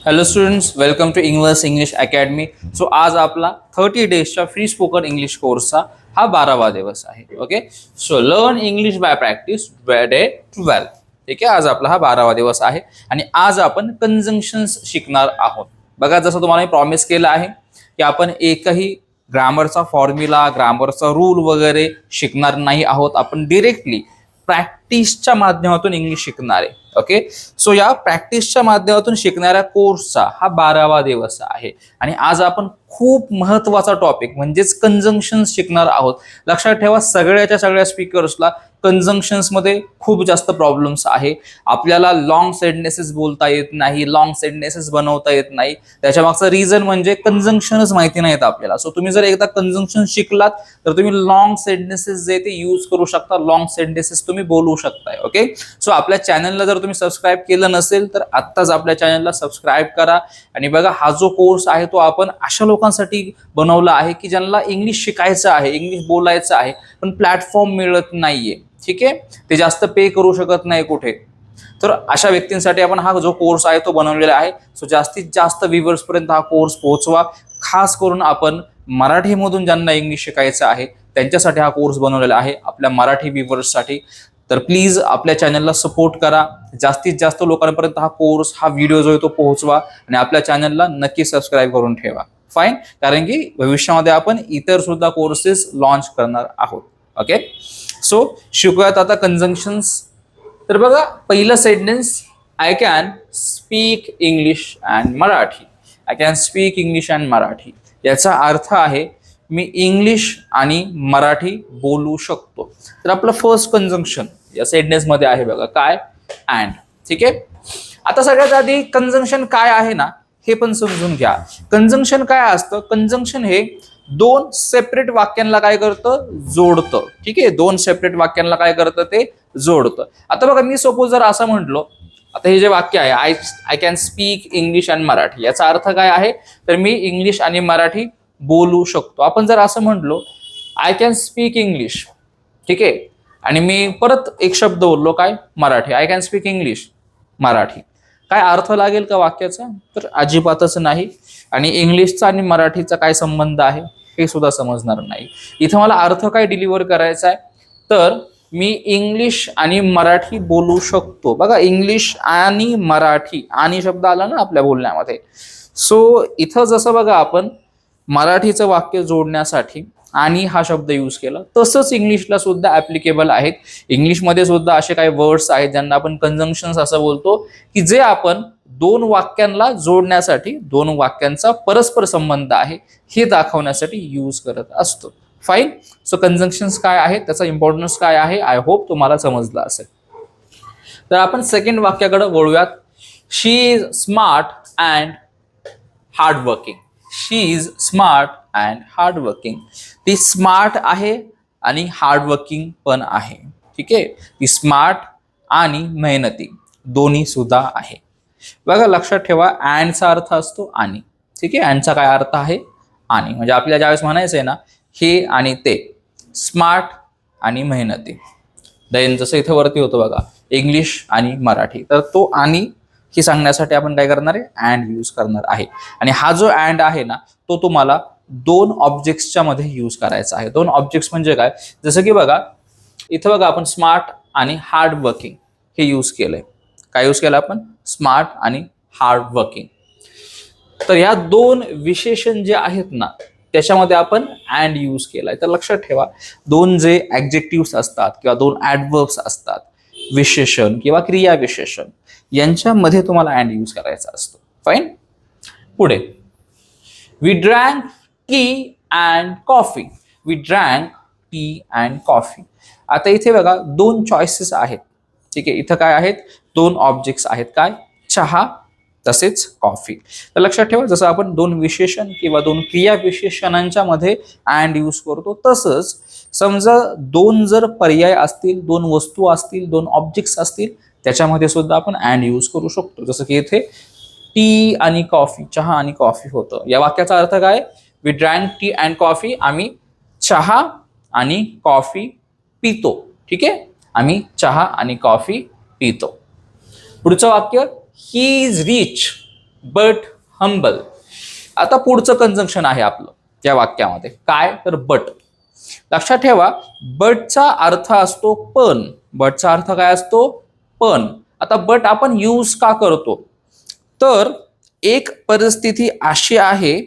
Hello students, welcome to English academy. So आज आपला 30 डेजच्या free spoken English कोर्सचा हा 12वा दिवस आहे. Okay, so learn English by practice day 12. ठीक आहे, आज आपला हा 12वा दिवस आहे आणि आज आपण कंजंक्शन्स शिकणार आहोत. बघा, जसं तुम्हाला मी प्रॉमिस केलं आहे की आपण एकही ग्रामरचा फॉर्म्युला, ग्रामरचा रूल वगैरे शिकणार नाही आहोत. आपण डिरेक्टली प्रॅक्टिसच्या माध्यमातून इंग्लिश शिकणार आहे. ओके, सो या प्रॅक्टिसच्या माध्यमातून शिकणाऱ्या कोर्सचा हा 12वा दिवस आहे आणि आज आपण खूप महत्वाचा टॉपिक म्हणजेच कंजंक्शन्स शिकणार आहोत. लक्षात ठेवा, सगळ्या स्पीकर्सला कंजंक्शन्स मध्ये खूप जास्त प्रॉब्लेम्स आहे. आपल्याला लॉंग सेंटेन्सेस बोलता येत नाही, लॉंग सेंटेन्सेस बनवता येत नाही. त्याच्या मागचं रिझन म्हणजे कंजंक्शनच माहिती नाहीत आपल्याला. सो तुम्ही जर एकदा कंजंक्शन शिकलात तर तुम्ही लॉंग सेंटेन्सेस जे ते यूज करू शकता, लॉंग सेंटेन्सेस तुम्ही बोलू शकताय. ओके, सो आपल्या चॅनलला जर तुम्ही सबस्क्राईब केलं नसेल तर आत्ताच आपल्या चॅनलला सबस्क्राईब करा. आणि बघा, हा जो कोर्स आहे तो आपण अशा लोकांसाठी बनवला आहे की ज्यांना इंग्लिश शिकायचं आहे, इंग्लिश बोलायचं आहे, पण प्लॅटफॉर्म मिळत नाहीये. ठीक आहे, ते जास्त पे करू शकत नाही कुठे. तर अशा व्यक्तींसाठी आपण हा जो कोर्स आहे तो बनवलेला आहे. सो जास्तीत जास्त व्ह्यूअर्स पर्यंत हा कोर्स पोहोचवा. खास करून आपण मराठीमधून ज्यांना इंग्लिश शिकायचं आहे त्यांच्यासाठी हा कोर्स बनवलेला आहे, आपल्या मराठी व्ह्यूअर्ससाठी. तर प्लीज आपल्या चॅनलला सपोर्ट करा. जास्तीत जास्त लोकांपर्यंत हा कोर्स, हा व्हिडिओ जो आहे तो पोहोचवा आणि आपल्या चॅनलला नक्की सबस्क्राईब करून ठेवा. फाईन, कारण की भविष्यामध्ये आपण इतर सुद्धा कोर्सेस लॉन्च करणार आहोत. ओके, सो शिकूयात आता कंजंक्शन्स. तर बघा, पहिलं sentence, I can speak English and Marathi. I can speak English and Marathi याचा अर्थ आहे मी इंग्लिश आणि मराठी बोलू शकतो. तर आपलं फर्स्ट कंजंक्शन या सेंटेन्स मध्ये आहे बघा, काय? अँड. ठीक आहे, आता सगळ्यात आधी कंजंक्शन काय आहे ना हे पण समजून घ्या. कंजंक्शन काय असतं? कंजंक्शन हे दोन सेपरेट वाक्यांना काय करतं? जोडतं. ठीक आहे, दोन सेपरेट वाक्यांना काय करतं? ते जोडतं. आता बघा, मी सपोज जर असं म्हटलो, आता हे जे वाक्य आहे, I can speak English and Marathi, याचा अर्थ काय आहे? तर मी इंग्लिश आणि मराठी बोलू शकतो. आपण जर असं म्हटलो, आय कॅन स्पीक इंग्लिश, ठीक आहे, आणि मी परत एक शब्द बोललो, काय? Marathi. I can speak English Marathi. काय अर्थ लागेल का वाक्याचा? तर अजिबातच नाही. आणि इंग्लिशचा आणि मराठीचा काय संबंध आहे हे सुद्धा समजणार नाही. इथं मला अर्थ काय डिलिव्हर करायचा आहे? तर मी इंग्लिश आणि मराठी बोलू शकतो. बघा, इंग्लिश आणि मराठी, आणि शब्द आला ना आपल्या बोलण्यामध्ये. सो इथं जसं बघा, आपण मराठीचं वाक्य जोडण्यासाठी आणि हा शब्द यूज केला, तसंच इंग्लिशला सुद्धा ऍप्लिकेबल आहेत. इंग्लिशमध्ये सुद्धा असे काही वर्ड्स आहेत ज्यांना आपण कंजंक्शन्स असं बोलतो, की जे आपण दोन वाक्यांना जोडण्यासाठी, दोन वाक्यांचा परस्पर संबंध आहे हे दाखवण्यासाठी यूज करत असतो. फाईन, सो कंजंक्शन्स काय आहेत, त्याचा इम्पॉर्टन्स काय आहे, आय होप तुम्हाला समजलं असेल. तर आपण सेकंड वाक्याकडे वळूयात. She is smart and hard working. She is smart and hard working. ती स्मार्ट आहे आणि हार्ड वर्किंग पण आहे. ठीक आहे, ती स्मार्ट आणि मेहनती दोन्ही सुद्धा आहे. बघा, लक्षात ठेवा, अँडचा अर्थ असतो आणि. ठीक आहे, अँडचा काय अर्थ आहे? आणि. म्हणजे आपल्याला ज्यावेळेस म्हणायचं आहे ना, हे आणि ते, स्मार्ट आणि मेहनती. देन जसं इथे वरती होतं बघा, इंग्लिश आणि मराठी, तर तो आणि ही सांगण्यासाठी आपण काय करणार आहे? अँड यूज करणार आहे. आणि हा जो अँड आहे ना, तो तुम्हाला दोन ऑब्जेक्ट्सच्या मध्ये यूज करायचा आहे. दोन ऑब्जेक्ट्स म्हणजे काय? जसं की बघा, इथं बघा, आपण स्मार्ट आणि हार्ड वर्किंग हे यूज केलंय. काय यूज केलं आपण? स्मार्ट आणि हार्ड वर्किंग. तर या दोन विशेषण जे आहेत ना, त्याच्यामध्ये आपण अँड यूज केलाय. तर लक्षात ठेवा, दोन जे ऍडजेक्टिव्ह असतात किंवा दोन ऍडवर्ब्स असतात, विशेषण किंवा क्रिया विशेषण, यांच्यामध्ये तुम्हाला अँड यूज करायचा असतो. फाईन, पुढे, we drank tea and coffee. We drank tea and coffee. आता इथे बघा, दोन चॉईसेस आहेत. ठीक आहे, इथं काय आहेत? दोन ऑब्जेक्ट्स आहेत. काय? चहा तसेच कॉफी. तर लक्षात ठेवा, जसं आपण दोन विशेषण किंवा दोन क्रिया विशेषणांच्या मध्ये अँड यूज करतो, तसंच समजा दोन जर पर्याय असतील, दोन वस्तू असतील, दोन ऑब्जेक्ट्स असतील, त्याच्यामध्ये सुद्धा आपण अँड यूज करू शकतो. जसं की इथे टी आणि कॉफी, चहा आणि कॉफी होतं. या वाक्याचा अर्थ काय? We drank tea and coffee. आम्ही चहा आणि कॉफी पितो. ठीक आहे, आम्ही चहा आणि कॉफी पितो. पुढचं वाक्य, he is rich. But humble. आता पुढचं कंजंक्शन आहे आपलं या वाक्यामध्ये काय, तर बट. लक्षात ठेवा, बटचा अर्थ असतो पण. बटचा अर्थ काय असतो, पण. आता बट आपण यूज का करतो, तर एक परिस्थिती अशी आहे,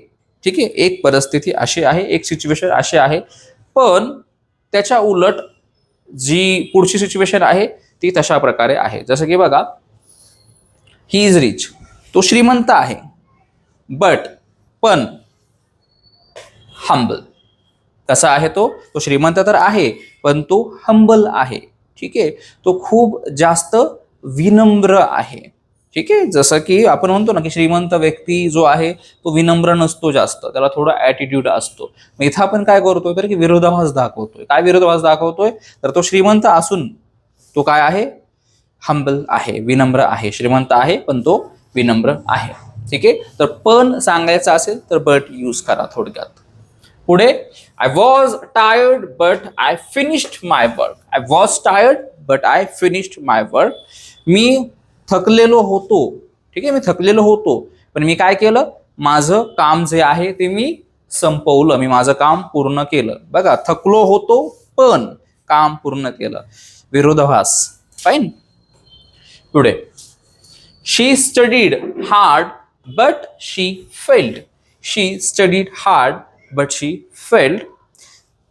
ठीक आहे, एक परिस्थिती अशी आहे, एक सिच्युएशन अशी आहे, पण त्याच्या उलट जी पुढची सिच्युएशन आहे ती तशा प्रकारे आहे. जसं की बघा, ही इज रिच, तो श्रीमंत आहे, बट पण हंबल. कसा आहे तो, तो श्रीमंत तर आहे पण तो हंबल आहे. ठीक आहे, तो खूप जास्त विनम्र आहे. ठीक आहे, जसं की आपण म्हणतो ना की श्रीमंत व्यक्ती जो आहे तो विनम्र नसतो जास्त, त्याला थोडा ॲटिट्यूड असतो. मग इथं आपण काय करतोय तर की विरोधाभास दाखवतोय. काय विरोधाभास दाखवतोय, तर तो श्रीमंत असून तो काय आहे, हंबल आहे, विनम्र आहे. श्रीमंत आहे पण तो विनम्र आहे. ठीक आहे, तर पण सांगायचं असेल तर बट यूज करा थोडक्यात. पुढे, I was tired but I finished my work. I was tired but I finished my work. मी थकलेलो होतो. ठीक आहे, मी थकलेलो होतो पण मी काय केलं, माझं काम जे आहे ते मी संपवलं, मी माझं काम पूर्ण केलं. बघा, थकलो होतो पण काम पूर्ण केलं, विरोधाभास. फाईन. पुढे, she studied hard but she failed. She studied hard but she failed.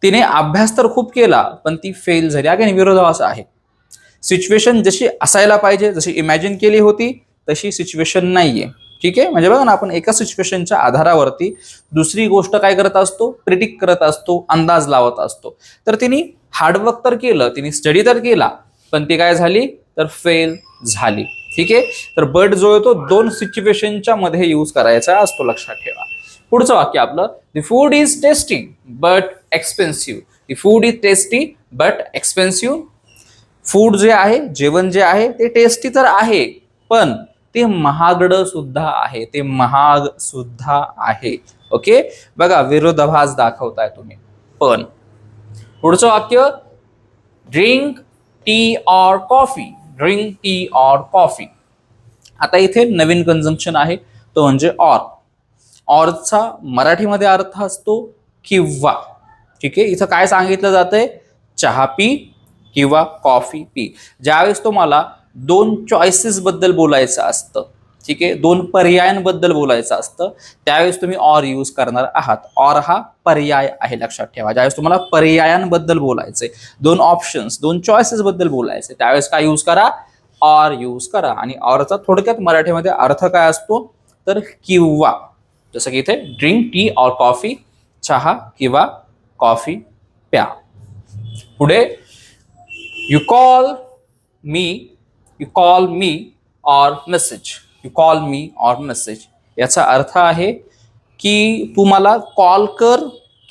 तिने अभ्यास तर खूप केला पण ती फेल झाली. अगेन विरोधाभास आहे. सिच्युएशन जशी असायला पाहिजे, जशी इमॅजिन केली होती तशी सिच्युएशन नाहीये. ठीक आहे, म्हणजे बघा ना, आपण एका सिच्युएशनच्या आधारावरती दुसरी गोष्ट काय करत असतो, प्रिडिक्ट करत असतो, अंदाज लावत असतो. तर तिने हार्डवर्क तर केलं, तिने स्टडी तर केला, पण ती काय झाली, तर फेल झाली. ठीक आहे, तर बट जो आहे तो दोन सिच्युएशनच्या मध्ये यूज करायचा असतो, लक्षात ठेवा. पुढचं वाक्य आपलं, the food is tasty but expensive. The food is tasty but expensive. Food जे आहे, जेवण जे आहे ते टेस्टी तर आहे पण ते महागडं सुद्धा आहे, ते महाग सुद्धा आहे. ओके, बघा विरोधाभास दाखवताय तुम्ही पण. पुढचं वाक्य, drink tea or coffee. Drink tea or coffee. आता इथे नवीन कंजंक्शन आहे, तो म्हणजे ऑर. ऑरचा मराठीमध्ये अर्थ असतो किंवा. ठीक आहे, इथं काय सांगितलं जातंय, चहा पी किंवा कॉफी पी. ज्यावेळेस तुम्हाला दोन चॉईसेस बद्दल बोलायचं असतं, ठीक आहे, दोन पर्यायांबद्दल बोलायचं असतं, त्यावेळेस तुम्ही ऑर यूज करणार आहात. ऑर हा पर्याय आहे, लक्षात ठेवा. ज्यावेळेस तुम्हाला पर्यायांबद्दल बोलायचंय, दोन ऑप्शन्स, दोन चॉईसेस बद्दल बोलायचंय, त्यावेळेस काय यूज करा, ऑर यूज करा. आणि ऑरचा थोडक्यात मराठीमध्ये अर्थ काय असतो, तर किंवा. जसं की इथे ड्रिंक टी ऑर कॉफी, चहा किंवा कॉफी प्या. पुढे, you call me or message. You call me or message. याचा अर्थ आहे की तू मला कॉल कर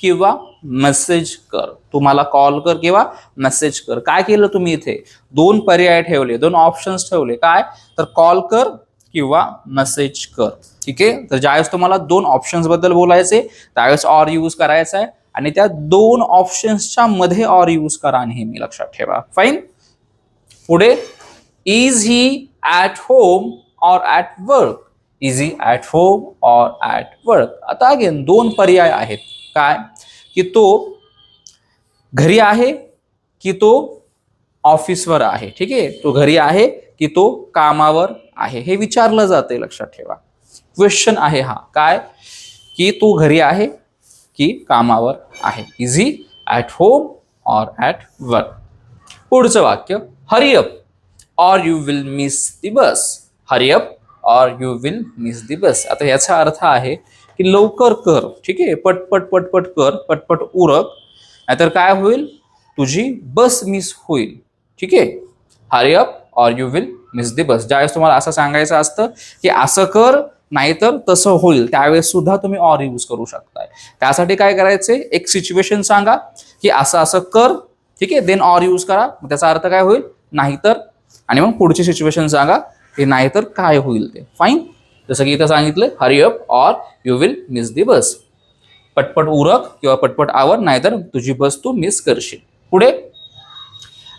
किंवा मेसेज कर. तू मला कॉल कर किंवा मेसेज कर. काय केलं तुम्ही इथे, दोन पर्याय ठेवले, दोन ऑप्शन्स ठेवले. काय, तर कॉल कर किंवा मेसेज कर. ठीक आहे, तर ज्यावेळेस तुम्हाला दोन ऑप्शन्स बद्दल बोलायचे त्यावेळेस ऑर यूज करायचा आहे आणि त्या दोन ऑप्शन्सच्या मध्ये ऑर यूज करा नेहमी, लक्षात ठेवा. फाईन. पुढे, is he at home or at work. Is he at home or at work. आता अगेन दोन पर्याय आहेत. काय, की तो घरी आहे की तो ऑफिसवर आहे. ठीक आहे, तो घरी आहे की तो कामावर आहे, हे विचारलं जाते, लक्षात ठेवा. क्वेश्चन आहे हा. काय, की तू घरी आहे की कामावर आहे. Is he at home or at work. पुढचं वाक्य, hurry up or you will miss the bus. Hurry up or you will miss the bus. आता याचा अर्थ आहे की लवकर कर. ठीक आहे, पटपट पटपट कर, पटपट उरक, नाहीतर काय होईल, तुझी बस मिस होईल. ठीक आहे, hurry up or you will miss the bus. ज्यावेळेस तुम्हाला असं सांगायचं असतं की असं कर नाहीतर तसं होईल, त्यावेळेस सुद्धा तुम्ही ऑर यूज करू शकताय. त्यासाठी काय करायचे, एक सिच्युएशन सांगा की असं असं कर, ठीक आहे, देन ऑर यूज करा. त्याचा अर्थ काय होईल, नाहीतर, आणि मग पुढची सिच्युएशन सांगा की नाहीतर काय होईल ते. फाईन. जसं की इथं सांगितलं, hurry up or you will miss the bus. पटपट उरक किंवा पटपट आवर, नाहीतर तुझी बस तू मिस करशील. पुढे,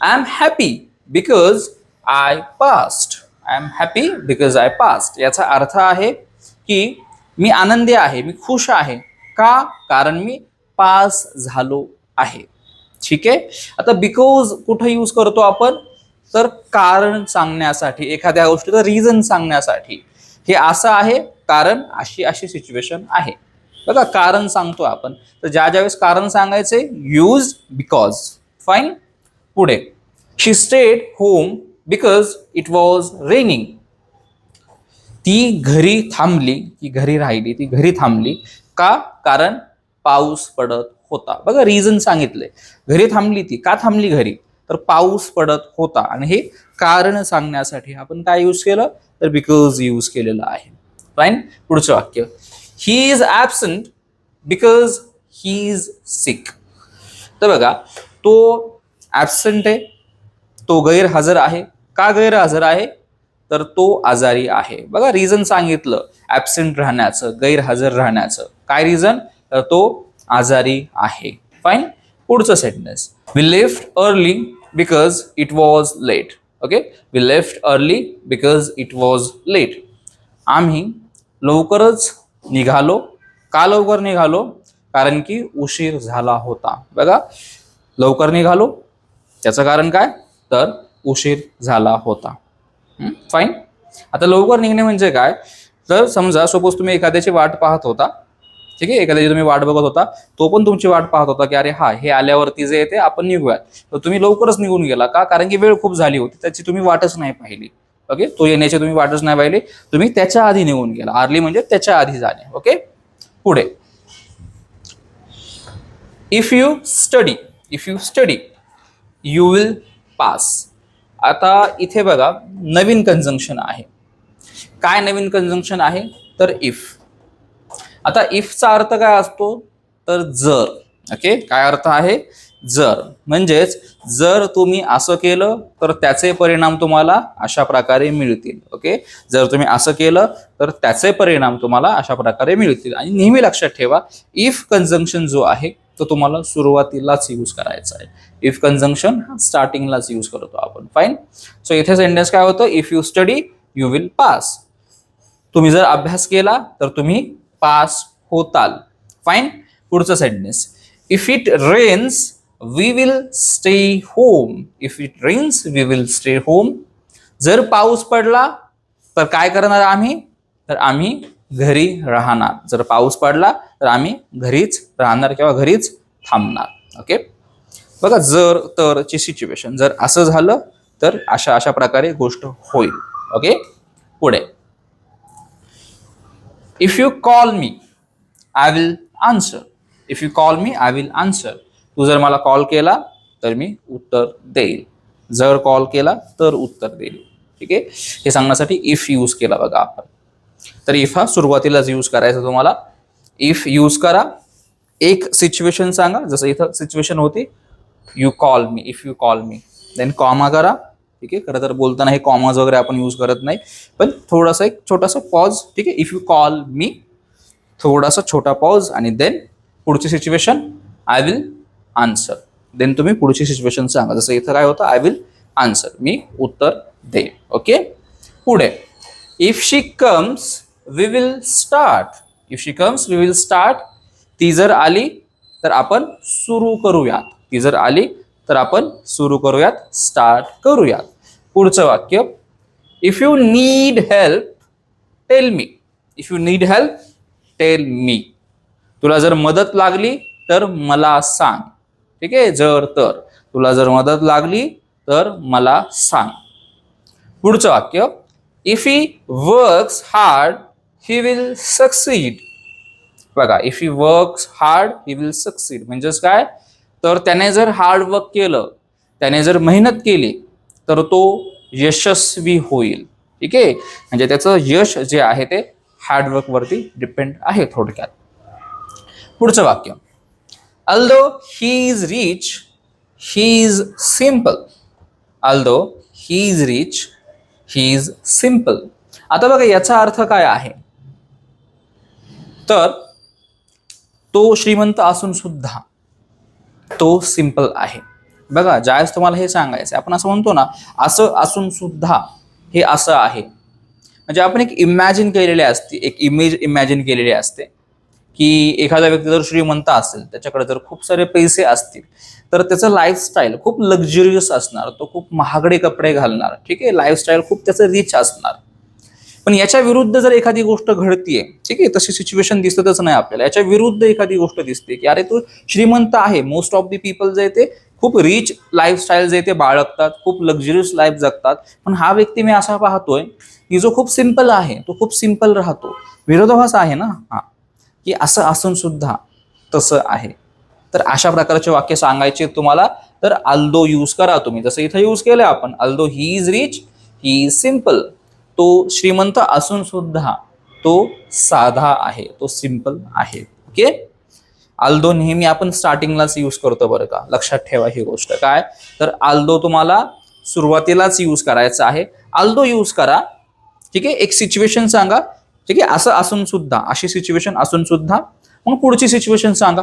I am happy because I passed. I am happy because I passed. याचा अर्थ आहे की मी आनंदी आहे, मी खुश आहे. का? कारण मी पास झालो आहे. ठीक आहे. आता बिकॉज कुठं यूज करतो आपण? तर कारण सांगण्यासाठी, एखाद्या गोष्टीचं रिझन सांगण्यासाठी. हे असं आहे कारण अशी अशी सिच्युएशन आहे. बघा कारण सांगतो आपण, तर ज्या ज्यावेळेस कारण सांगायचे यूज बिकॉज. फाईन. पुढे, she stayed home because it was raining. ती घरी थांबली, ती घरी राहिली, ती घरी थांबली. का? कारण पाऊस पडत होता. बघा रिझन सांगितले. घरी थांबली, ती का थांबली घरी? तर पाऊस पडत होता. आणि हे कारण सांगण्यासाठी आपण काय यूज केलं? तर बिकॉज यूज केलेलं आहे. फाईन. पुढचं वाक्य, he is absent because he is sick. तर बघा, तो ॲब्सेंट आहे, तो गैरहजर आहे. का गैरहजर आहे? तर तो आजारी आहे. बघा रिझन सांगितलं ॲब्सेंट राहण्याचं, गैरहजर राहण्याचं. काय रिझन? तर तो आजारी आहे. फाईन. पुढचं sentence, we left early because it was late. Okay, we left early because it was late. आम्ही लवकरच निघालो. का लवकर निघालो? कारण की उशीर झाला होता. बघा, लवकर निघालो, त्याचं कारण काय? तर उशीर झाला होता. फाईन. आता लवकर निघणे म्हणजे काय? तर समजा सपोज तुम्ही एखाद्याची वाट पाहत होता. ठीक आहे, एखाद्याची तुम्ही वाट बघत होता, तो पण तुमची वाट पाहत होता की अरे हा हे आल्यावरती जे येते आपण निघूयात. तर तुम्ही लवकरच निघून गेला. का? कारण की वेळ खूप झाली होती, त्याची तुम्ही वाटच नाही पाहिली. ओके, तो येण्याची तुम्ही वाटच नाही पाहिली, तुम्ही त्याच्या आधी निघून गेला. अर्ली म्हणजे त्याच्या आधी जाणे. ओके. पुढे, if you study you will pass. आता इथे बघा नवीन कंजंक्शन आहे. काय नवीन कंजंक्शन आहे? तर इफ. आता इफचा अर्थ काय असतो? तर जर. ओके, काय अर्थ आहे? जर. म्हणजेच जर तुम्ही असं केलं तर त्याचे परिणाम तुम्हाला अशा प्रकारे मिळतील. ओके, जर तुम्ही असं केलं तर त्याचे परिणाम तुम्हाला अशा प्रकारे मिळतील. आणि नेहमी लक्षात ठेवा, इफ कंजंक्शन जो आहे तो तुम्हाला सुरुवातीलाच यूज करायचा आहे. इफ कंजंक्शन स्टार्टिंगलाच यूज करतो आपण. फाईन. सो इथे सेंटेन्स काय होतं? If you study you will pass. तुम्ही जर अभ्यास केला तर तुम्ही पास होताल. फाईन. पुढचं sentence, if it rains we will stay home. If it rains we will stay home. जर पाऊस पडला तर काय करणार आम्ही? तर आम्ही घरी राहणार. जर पाऊस पडला तर आम्ही घरीच राहणार किंवा घरीच थांबणार. ओके. बघा, जर तरची सिच्युएशन, जर असं झालं तर अशा अशा प्रकारे गोष्ट होईल. ओके. पुढे, if you call me I will answer. If you call me I will answer. तू जर मला कॉल केला तर मी उत्तर देईल. जर कॉल केला तर उत्तर देईल. ठीक आहे, हे सांगण्यासाठी इफ यूज केला बघा आपण. तर इफ हा सुरुवातीलाच यूज करायचा तुम्हाला. इफ यूज करा, एक सिच्युएशन सांगा. जसं इथं सिच्युएशन होती you call me, if you call me, then comma करा. ठीक आहे, खरं तर बोलताना हे कॉमाज वगैरे आपण यूज करत नाही, पण थोडासा एक छोटासा पॉज. ठीक आहे, इफ यू कॉल मी, थोडासा छोटा पॉज, आणि देन पुढची situation I will answer. Then तुम्ही पुढची सिच्युएशन सांगा. जसं इथं काय होतं, आय विल आन्सर, मी उत्तर देईन. ओके. पुढे, if she comes we will start. If she comes we will start. ती जर आली तर आपण सुरू करूयात. ती जर आली तर आपण सुरू करूयात, स्टार्ट करूयात. पुढचं वाक्य, if you need help tell me. If you need help tell me. तुला जर मदत लागली तर मला सांग. ठीक आहे, जर तर. तुला जर मदत लागली तर मला सांग. पुढचं वाक्य, if he works hard he will succeed. बघा, if he works hard he will succeed म्हणजेच काय? तर त्याने जर हार्ड वर्क केलं, त्याने जर मेहनत केली तर तो यशस्वी होईल. ठीक आहे, म्हणजे त्याचं यश जे आहे ते हार्डवर्क वरती डिपेंड आहे थोडक्यात. पुढचं वाक्य, although he is rich he is simple. Although he is rich he is simple. आता बघा याचा अर्थ काय आहे? तर तो श्रीमंत असून सुद्धा तो सिंपल आहे. बघा, ज्यावेळेस तुम्हाला हे सांगायचं, आपण असं म्हणतो ना, असं असून सुद्धा हे असं आहे. म्हणजे आपण एक इमॅजिन केलेली असते, एक इमेज इमॅजिन केलेली असते की एखादा व्यक्ती जर श्रीमंत असेल, त्याच्याकडे जर खूप सारे पैसे असतील, तर त्याचं लाईफस्टाईल खूप लक्झरियस असणार, तो खूप महागडे कपडे घालणार, ठीक आहे, लाईफस्टाईल खूप त्याचं रिच असणार. पण याच्या विरुद्ध जर एखादी गोष्ट घडतीये, ठीक आहे, तशी सिच्युएशन दिसतच नाही आपल्याला, याच्या विरुद्ध एखादी गोष्ट दिसते की अरे तू श्रीमंत आहे, मोस्ट ऑफ दी पीपल जे ते खूप रिच लाईफस्टाईल जे ते बाळगतात, खूप लक्झरियस लाईफ जगतात, पण हा व्यक्ती मी असा पाहतोय की जो खूप सिंपल आहे, तो खूप सिंपल राहतो. विरोधाभास आहे ना हा, की असं असून सुद्धा तसं आहे. तर अशा प्रकारचे वाक्य सांगायचे तुम्हाला, तर अल्दो यूज करा तुम्ही, जसं इथं यूज केलंय आपण, although he is rich he is simple. तो श्रीमंत असून सुद्धा तो साधा आहे, तो सिंपल आहे. ओके, अल्दो नेहमी आपण स्टार्टिंगलाच यूज करतो बरं का, लक्षात ठेवा ही गोष्ट. काय तर अल्दो तुम्हाला सुरुवातीलाच यूज करायचं आहे. अल्दो यूज करा, ठीक आहे, एक सिच्युएशन सांगा, ठीक आहे, असं असून सुद्धा, अशी सिच्युएशन असून सुद्धा, मग पुढची सिच्युएशन सांगा,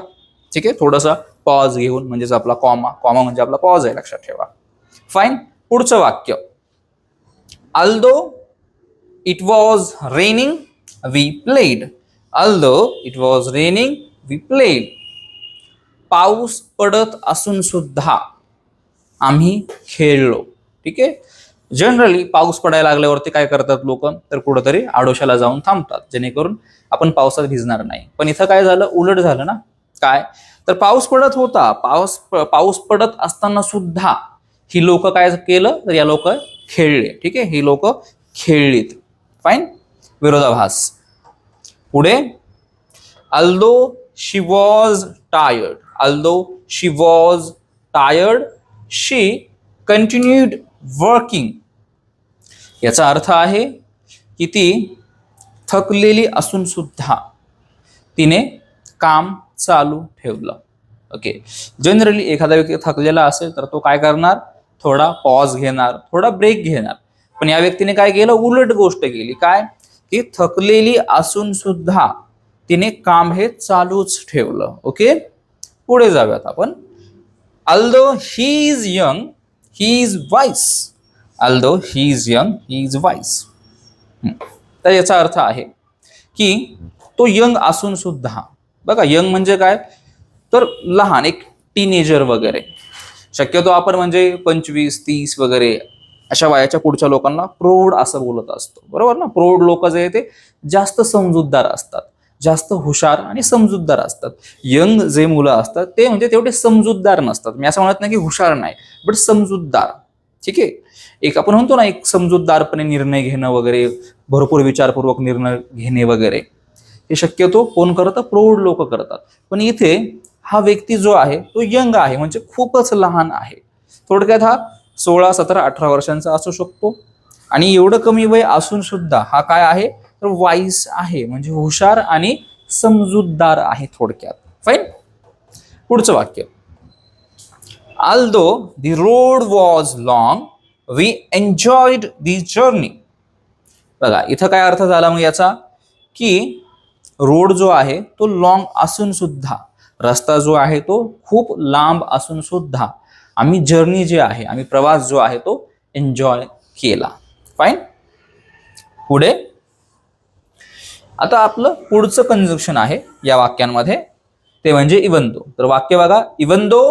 ठीक आहे, थोडासा पॉज घेऊन, म्हणजेच आपला कॉमा, कॉमा म्हणजे आपला पॉज आहे, लक्षात ठेवा. फाईन. पुढचं वाक्य, although it was raining we played. Although it was raining we played. पाऊस पडत असून सुद्धा आम्ही खेळलो. ठीक आहे, जनरली पाऊस पडायला लागल्यावरती काय करतात लोक, तर कुठंतरी आडोशाला जाऊन थांबतात, जेणेकरून आपण पावसात भिजणार नाही. पण इथं काय झालं, उलट झालं ना. काय तर पाऊस पडत होता, पाऊस पडत असताना सुद्धा ही लोक काय केलं, तर या लोक खेळले. ठीक आहे, ही लोक खेळलीत. फाईन. विरोधाभास. पुढे, although she was tired. Although she was tired she continued working. याचा अर्थ आहे की ती थकलेली असून सुद्धा तिने काम चालू ठेवलं. ओके, जनरली एखादा व्यक्ती थकलेला असेल तर तो काय करणार, थोडा पॉज घेणार, थोडा ब्रेक घेणार. पण या व्यक्तीने काय केलं, उलट गोष्ट केली. काय की थकलेली असून सुद्धा तिने काम हे चालूच ठेवलं. ओके, पुढे जाऊयात आपण. Although he is young he is wise. Although he is young he is wise. तर याचा अर्थ आहे की तो यंग असून सुद्धा, बघा यंग म्हणजे काय, तर लहान, एक टीनेजर वगैरे. शक्यतो आपण म्हणजे 25-30 वगैरे अशा वयाच्या पुढच्या लोकांना प्रौढ असं बोलत असतो, बरोबर ना. प्रौढ लोक जे ते जास्त समजूतदार असतात, जास्त हुशार आणि समजूतदार असतात. यंग जे मुलं असतात ते म्हणजे तेवढे समजूतदार नसतात. मी असं म्हणत नाही की हुशार नाही, बट समजूतदार. ठीक आहे, एक आपण म्हणतो ना, एक समजूतदारपणे निर्णय घेणं वगैरे, भरपूर विचारपूर्वक निर्णय घेणे वगैरे, हे शक्यतो कोण करतं, प्रौढ लोक करतात. पण इथे हा व्यक्ती जो आहे तो यंग आहे, म्हणजे खूपच लहान आहे. थोडक्यात हा 16, 17, 18 वर्षांचा असू शकतो. आणि एवढं कमी वय असून सुद्धा हा काय आहे, तर वाईस आहे, म्हणजे हुशार आणि समजूतदार आहे थोडक्यात. फाईन. पुढचं वाक्य, although the road was long we enjoyed the journey. बघा इथं काय अर्थ झाला मग याचा, की रोड जो आहे तो लॉंग असून सुद्धा, रस्ता जो आहे तो खूप लांब असून सुद्धा आम्ही जर्नी जे आहे, आम्ही प्रवास जो आहे तो एन्जॉय केला. फाईन. पुढे आता आपलं पुढचं कंजक्शन आहे या वाक्यांमध्ये, ते म्हणजे इवन दो. तर वाक्य बघा, even though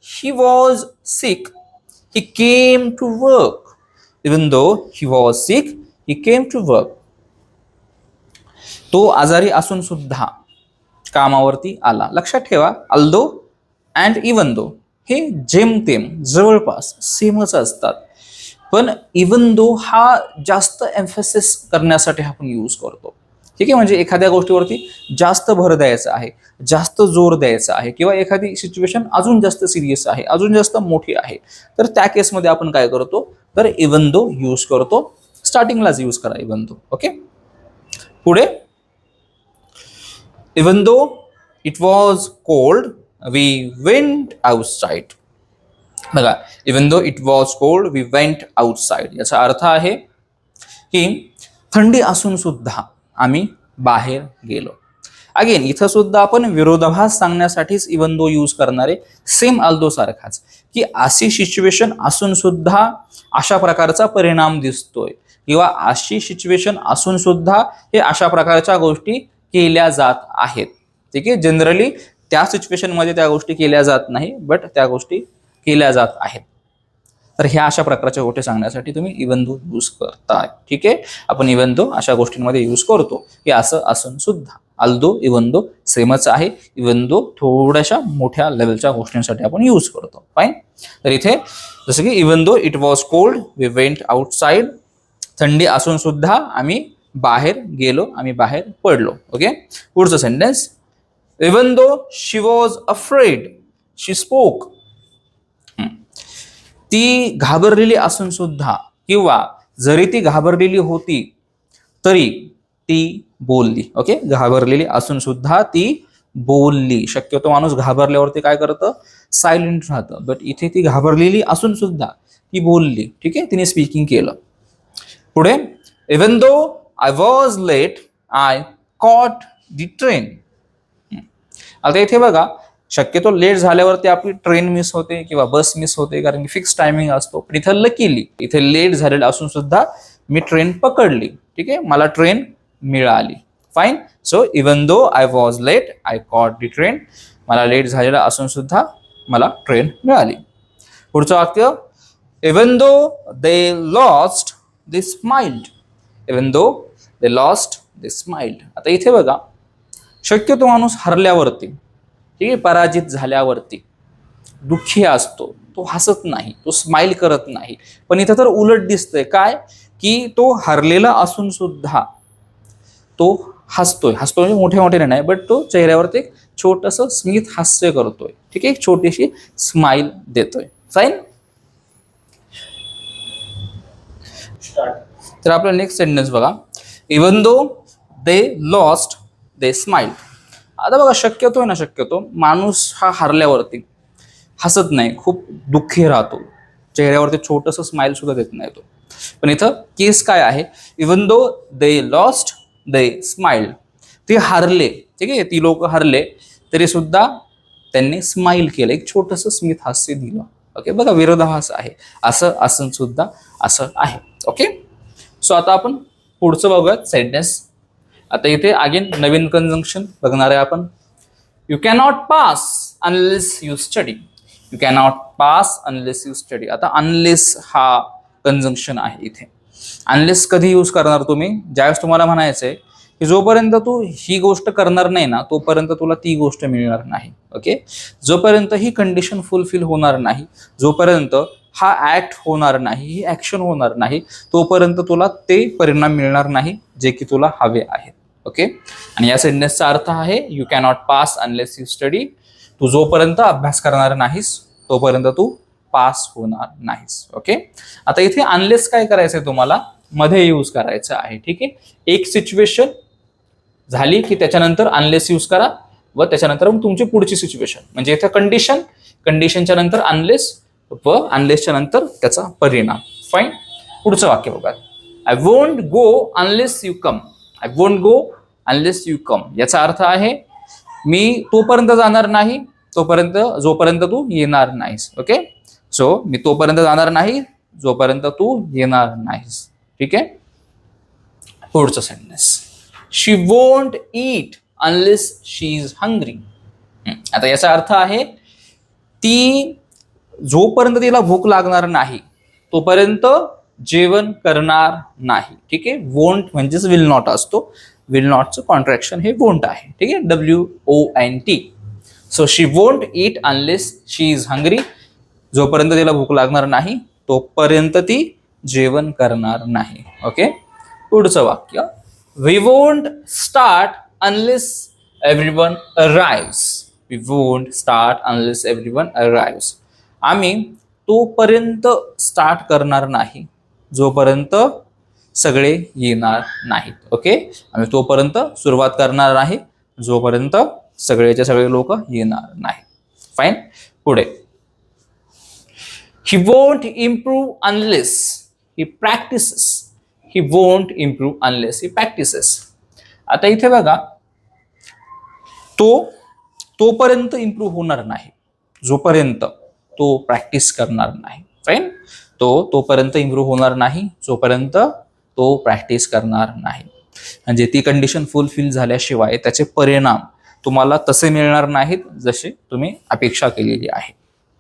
he was sick he came to work. Even though he was sick he came to work. तो आजारी असून सुद्धा कामावरती आला. लक्षात ठेवा, अल्दो अँड इवन दो हे जेमतेम जवळपास सेमच असतात. पण इवन दो हा जास्त एम्फेसिस करण्यासाठी आपण यूज करतो. ठीक आहे, म्हणजे एखाद्या गोष्टीवरती जास्त भर द्यायचा आहे, जास्त जोर द्यायचा आहे, किंवा एखादी सिच्युएशन अजून जास्त सिरियस आहे, अजून जास्त मोठी आहे, तर त्या केसमध्ये आपण काय करतो, तर इवन दो यूज करतो. स्टार्टिंगलाच यूज करा इवन दो. ओके. पुढे, even though it was cold we went outside. बघा, even though it was cold we went outside याचा अर्थ आहे की थंडी असून सुद्धा आम्ही बाहेर गेलो. अगेन इथं सुद्धा आपण विरोधाभास सांगण्यासाठीच इवन दो यूज करणारे, सेम अल्दो सारखाच, की अशी सिच्युएशन असून सुद्धा अशा प्रकारचा परिणाम दिसतोय, किंवा अशी सिच्युएशन असून सुद्धा हे अशा प्रकारच्या गोष्टी केल्या जात आहेत. ठीक आहे, जनरली त्या सिच्युएशन मध्ये त्या गोष्टी केल्या जात नाही, बट त्या गोष्टी केल्या जात आहेत. तर ह्या अशा प्रकारच्या गोष्टी सांगण्यासाठी तुम्ही इवन दो यूज करता. ठीक आहे, आपण इवन दो अशा गोष्टींमध्ये यूज करतो की असं असून सुद्धा. अल्दो इवन दो सेमच आहे, इवन दो थोड्याशा मोठ्या लेवलच्या गोष्टींसाठी आपण यूज करतो. फाईन. तर इथे जसं की even though it was cold we went outside, थंडी असून सुद्धा आम्ही बाहेर गेलो, आम्ही बाहेर पडलो. ओके, पुढचं sentence, even though she was afraid she spoke. ती घाबरलेली असून सुद्धा किंवा जरी ती घाबरलेली होती तरी ती बोलली. ओके, घाबरलेली असून सुद्धा ती बोलली. शक्यतो माणूस घाबरल्यावरती काय करतं, सायलेंट राहतं, बट इथे ती घाबरलेली असून सुद्धा ती बोलली. ठीक आहे, तिने स्पीकिंग केलं. पुढे, even though I was late I caught the train. आता इथे बघा, शक्यतो लेट झाल्यावरती आपली ट्रेन मिस होते किंवा बस मिस होते, कारण की फिक्स टायमिंग असतो. पण इथं लकीली इथे लेट झालेलं असून सुद्धा मी ट्रेन पकडली. ठीक आहे, मला ट्रेन मिळाली. Fine. So even though I was late I caught the train, मला लेट झालेलं असून सुद्धा मला ट्रेन मिळाली. पुढचं वाक्य, even though they lost they smiled. Even though they lost they smiled. आता इथे बघा, शक्यतो माणूस हरल्यावरती, ठीक आहे, पराजित झाल्यावरती दुःखी असतो, तो हसत नाही, तो स्माइल करत नाही. पण इथं तर उलट दिसतंय. काय की तो हरलेला असून सुद्धा तो हसतोय. हसतोय म्हणजे मोठ्या मोठ्याने नाही, बट तो चेहऱ्यावरती एक छोटंसं स्मित हास्य करतोय. ठीक आहे, एक छोटीशी स्माइल देतोय. फाईन. तर आपलं नेक्स्ट सेंटेन्स बघा, even though they lost they smiled. आता बघा, शक्यतो माणूस हा हरल्यावरती हसत नाही, खूप दुःखी राहतो, चेहऱ्यावरती छोटंसं स्माइल सुद्धा देत नाही तो. पण इथं केस काय आहे, even though they lost they smiled. ते हारले, ठीक आहे, ती लोक हरले तरी सुद्धा त्यांनी स्माइल केलं, एक छोटंसं स्मित हास्य दिलं. ओके, बघा, विरोधाभास आहे. असं असून सुद्धा असं आहे. ओके, सो आता आपण पुढचं बघूयात सेंटेन्स. आता इथे अगेन नवीन कंजंक्शन बघणार आहे आपण. You cannot pass unless you study. You cannot pass unless you study. आता अनलेस हा कंजंक्शन आहे इथे. अनलेस कधी यूज करणार तुम्ही, ज्यावेळेस तुम्हाला म्हणायचंय की जोपर्यंत तू ही गोष्ट करणार नाही ना, तोपर्यंत तुला ती गोष्ट मिळणार नाही. ओके, जोपर्यंत ही कंडिशन फुलफिल होणार नाही, जोपर्यंत हा ऍक्ट होणार नाही, ही ऍक्शन होणार नाही, तोपर्यंत तुला ते परिणाम मिळणार नाही जे की तुला हवे आहेत. ओके, आणि या सेंटेन्सचा अर्थ आहे, you cannot pass unless you study. तू जोपर्यंत अभ्यास करणार नाहीस तोपर्यंत तू पास होणार नाहीस. ओके, आता इथे अनलेस काय करायचंय तुम्हाला, मध्ये यूज करायचं आहे. ठीक आहे, एक सिच्युएशन झाली की त्याच्यानंतर अनलेस यूज करा व त्याच्यानंतर मग तुमची पुढची सिच्युएशन. म्हणजे इथे कंडिशनच्या नंतर अनलेस व अनलेसच्या नंतर त्याचा परिणाम. फाईन. पुढचं वाक्य बघा, I won't go unless you come. I won't go unless you come. याचा अर्थ आहे, मी तोपर्यंत जाणार नाही जोपर्यंत तू येणार नाहीस. ओके, सो मी तोपर्यंत जाणार नाही जोपर्यंत तू येणार नाहीस. ठीक आहे, पुढचं sentence, she won't eat unless she is hungry. आता याचा अर्थ आहे, ती जोपर्यंत तिला भूक लागणार नाही तोपर्यंत जेवण करणार नाही. ठीक आहे, वोंट म्हणजेच विल नॉट असतो. विल नॉटचं कॉन्ट्रॅक्शन हे वोंट आहे. ठीक आहे, WONT. So she won't eat unless she is hungry. जोपर्यंत तिला भूक लागणार नाही तोपर्यंत ती जेवण करणार नाही. ओके, पुढचं वाक्य, we won't start unless everyone arrives. We won't start unless everyone arrives. आम्ही तोपर्यंत स्टार्ट करणार नाही जोपर्यंत सगळे येणार नाहीत. ओके, आम्ही तोपर्यंत सुरुवात करणार नाही जोपर्यंत सगळेचे सगळे लोक येणार नाही. फाईन. पुढे, he won't improve unless he practices. He won't improve unless he practices. आता इथे बघा, तोपर्यंत इम्प्रूव्ह होणार नाही जोपर्यंत तो प्रॅक्टिस करणार नाही. फाईन. तोपर्यंत इम्प्रूव्ह होणार नाही जोपर्यंत तो प्रॅक्टिस करणार नाही. म्हणजे ती कंडिशन फुलफिल झाल्याशिवाय त्याचे परिणाम तुम्हाला तसे मिळणार नाहीत जसे तुम्ही अपेक्षा केलेली आहे.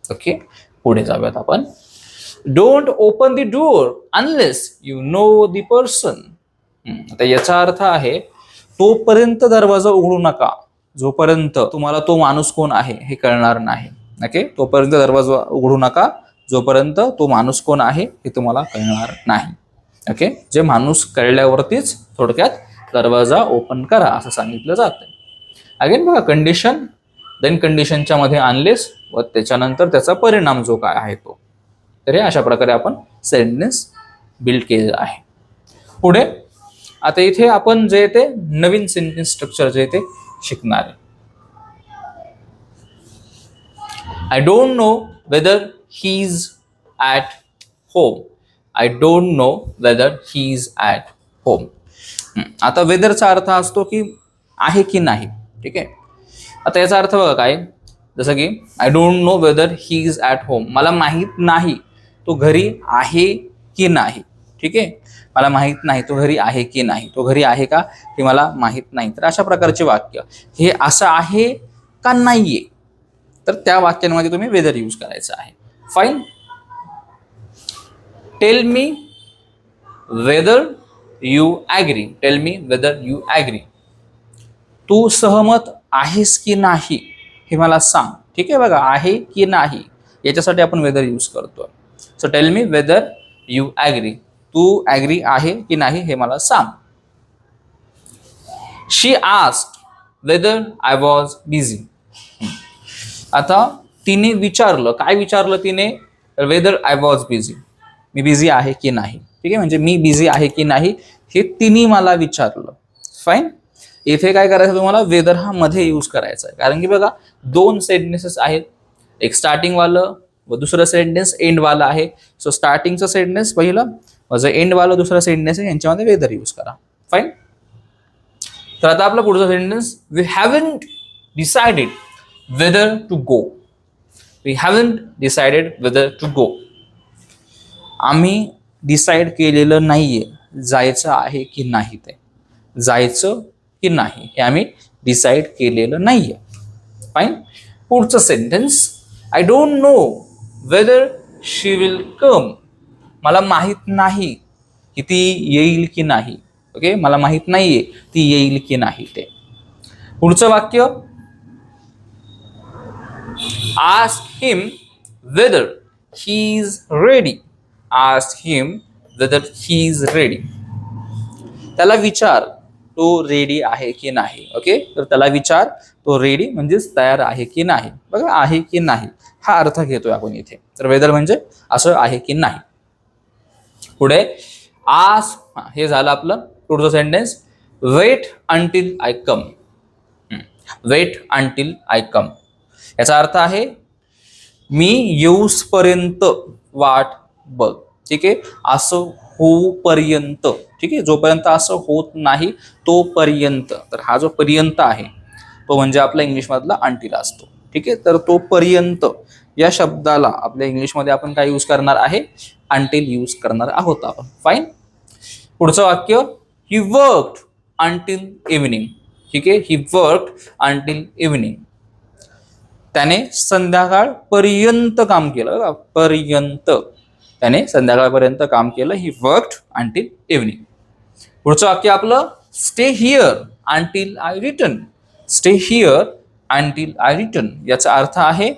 ओके, पुढे जाऊयात आपण. Don't open the door unless you know the person. आता याचा अर्थ आहे तोपर्यंत दरवाजा उघडू नका जोपर्यंत तुम्हाला तो माणूस कोण आहे हे कळणार नाही. ओके, तोपर्यंत दरवाजा उघडू नका जोपर्यंत तो माणूस कोण आहे हे तुम्हाला कळणार नाही. ओके, जे माणूस कळल्यावरतीच थोडक्यात दरवाजा ओपन करा असं सांगितलं जातं. अगेन बघा, कंडिशन देन कंडिशनच्या मध्ये अनलेस व त्याच्यानंतर त्याचा परिणाम जो काय आहे तो. तर हे अशा प्रकारे आपण सेंटेन्स बिल्ड केलेलं आहे. पुढे आता इथे आपण जे ते नवीन सेंटेन्स स्ट्रक्चर जे ते शिकणार आहे. I don't know whether he is at home. I don't know whether he is at home. आता वेदरचा अर्थ असतो की आहे की नाही. ठीक आहे, आता याचा अर्थ बघा काय, जसं की I don't know whether he is at home. मला माहीत नाही तो घरी आहे की नाही. ठीक आहे, मला माहीत नाही तो घरी आहे की नाही. तो घरी आहे का हे मला माहीत नाही. तर अशा प्रकारचे वाक्य हे असं आहे का नाहीये, तर त्या वाक्यांमध्ये तुम्ही वेदर यूज करायचं आहे. Fine. Tell me whether you agree. Tell me whether you agree. तू सहमत आहेस की नाही हे मला सांग. ठीक आहे, बघा, आहे की नाही याच्यासाठी आपण वेदर यूज करतोय. So tell me whether you agree. तू ॲग्री आहे की नाही हे मला सांग. She asked whether I was busy. आता तिने विचारलं, काय विचारलं तिने, वेदर आय वॉज बिझी. मी बिझी आहे की नाही. ठीक आहे, म्हणजे मी बिझी आहे की नाही हे तिने मला विचारलं. फाईन. इथे काय करायचं तुम्हाला, वेदर हा मध्ये यूज करायचा आहे. कारण की बघा, दोन सेंटेन्सेस आहेत, एक स्टार्टिंग वालं व दुसरं सेंटेन्स एंड वाला आहे. सो स्टार्टिंगचं सेंटेन्स पहिलं व जे एंड वाला दुसरं सेंटेन्स आहे यांच्यामध्ये वेदर यूज करा. फाईन. तर आता आपला पुढचा sentence, we haven't decided whether to go. We haven't decided whether to go. आम्ही डिसाइड केलेलं नाहीये जायचं आहे की नाही. ते जायचं की नाही हे आम्ही डिसाइड केलेलं नाहीये. फाईन. पुढचं sentence, I don't know whether she will come. मला माहीत नाही की ती येईल की नाही. ओके, मला माहीत नाहीये ती येईल की नाही. ते पुढचं वाक्य, ask him weather he is ready. Ask him weather he is ready. त्याला विचार तो रेडी आहे की नाही. ओके, तर त्याला विचार तो रेडी म्हणजेच तयार आहे की नाही. बघा, आहे की नाही हा अर्थ घेतोय आपण इथे. तर वेदर म्हणजे असं आहे की नाही. पुढे आस्क, हे झालं आपलं पुढचं sentence, wait until I come. Wait until I come याचा अर्थ आहे मी येऊसपर्यंत वाट बघ. ठीक आहे, असं होऊपर्यंत. ठीक आहे, जोपर्यंत असं होत नाही तोपर्यंत. तर हा जो पर्यंत आहे तो म्हणजे आपला इंग्लिशमधला अंटिल असतो. ठीक आहे, तर तो पर्यंत या शब्दाला आपल्या इंग्लिशमध्ये आपण काय यूज करणार आहे, अंटिल यूज करणार आहोत आपण. फाईन. पुढचं वाक्य, ही वर्कड अंटिल इव्हनिंग. ठीक आहे, ही वर्कड अंटिल इव्हनिंग. त्याने संध्याकाळपर्यंत काम केलं. पर्यंत, त्याने संध्याकाळपर्यंत काम केलं. He worked until evening. पुढचं वाक्य आपलं, stay here until I return. Stay here until I return याचा अर्थ आहे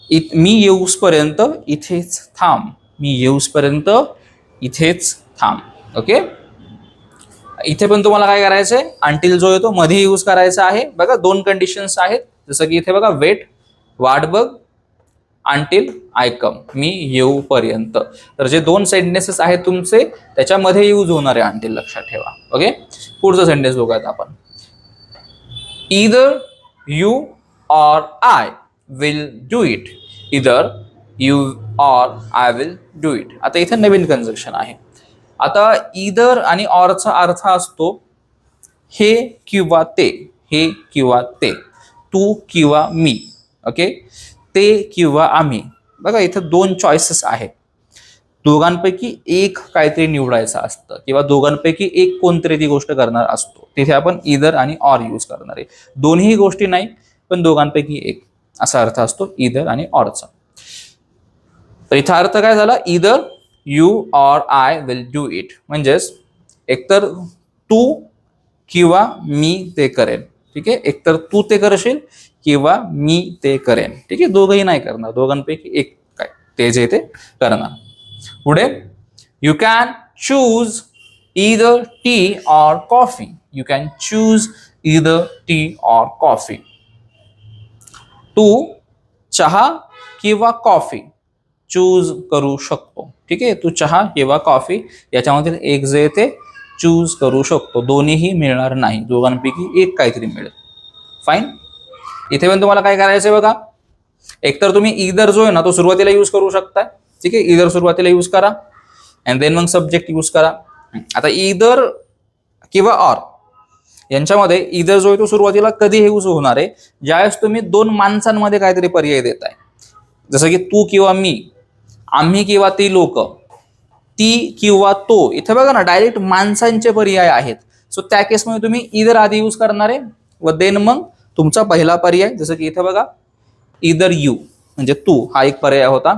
मी येऊसपर्यंत इथेच थांब. मी येऊसपर्यंत इथेच थांब. ओके, इथे पण तुम्हाला काय करायचंय, अंटिल जो येतो मध्ये यूज करायचा आहे. बघा, दोन कंडिशन्स आहेत. जसं की इथे बघा, वेट वाट बघ, अंटिल आय कम मी येऊपर्यंत. तर जे दोन सेंटेन्सेस आहेत तुमचे त्याच्यामध्ये यूज होणार आहे अंटिल, लक्षात ठेवा. ओके, पुढचं सेंटेन्स बघूयात आपण. Either you or I will do it. Either you or I will do it. आता इथे नवीन कंजक्शन आहे. आता ईदर आणि ऑरचा अर्थ असतो हे किंवा ते. हे किंवा ते, तू किंवा मी. ओके, ते किंवा आम्ही. बघा, इथे दोन चॉईसेस आहेत. दोघांपैकी एक काहीतरी निवडायचं असतं किंवा दोघांपैकी एक कोणतरी ती गोष्ट करणार असतो, तिथे आपण इदर आणि ऑर यूज करणार आहे. दोन्ही गोष्टी नाही, पण दोघांपैकी एक असा अर्थ असतो इदर आणि ऑरचा. तर इथं अर्थ काय झाला, either you or I will do it, म्हणजेच एकतर तू किंवा मी ते करेन. ठीक आहे, एकतर तू ते करशील किंवा मी ते करेन. ठीक आहे, दोघंही नाही करणार, दोघांपैकी एक काय ते जे ते करणार. पुढे, you can choose either tea or coffee. You can choose either tea or coffee. तू चहा किंवा कॉफी चूज करू शकतो. ठीक आहे, तू चहा किंवा कॉफी याच्यामधील एक जे ते चूज करू शकतो. दोन्हीही मिळणार नाही, दोघांपैकी एक काहीतरी मिळेल. फाईन. इथे पण तुम्हाला काय करायचंय बघा, एकतर तुम्ही इदर जो आहे ना तो सुरुवातीला यूज करू शकताय. ठीक आहे, इदर सुरुवातीला यूज करा अँड देन मग सब्जेक्ट यूज करा. आता इदर किंवा ऑर यांच्यामध्ये इदर जो आहे तो सुरुवातीला कधी यूज होणार आहे, ज्यावेळेस तुम्ही दोन माणसांमध्ये काहीतरी पर्याय देताय. जसं की तू किंवा मी, आम्ही किंवा ती लोक, ती किंवा तो. इथे बघा ना डायरेक्ट माणसांचे पर्याय आहेत. सो त्या केसमध्ये तुम्ही इदर आधी यूज करणार आहे व देन मग तुमचा पहिला पर्याय. जसं की इथे बघा इदर यू म्हणजे तू हा एक पर्याय होता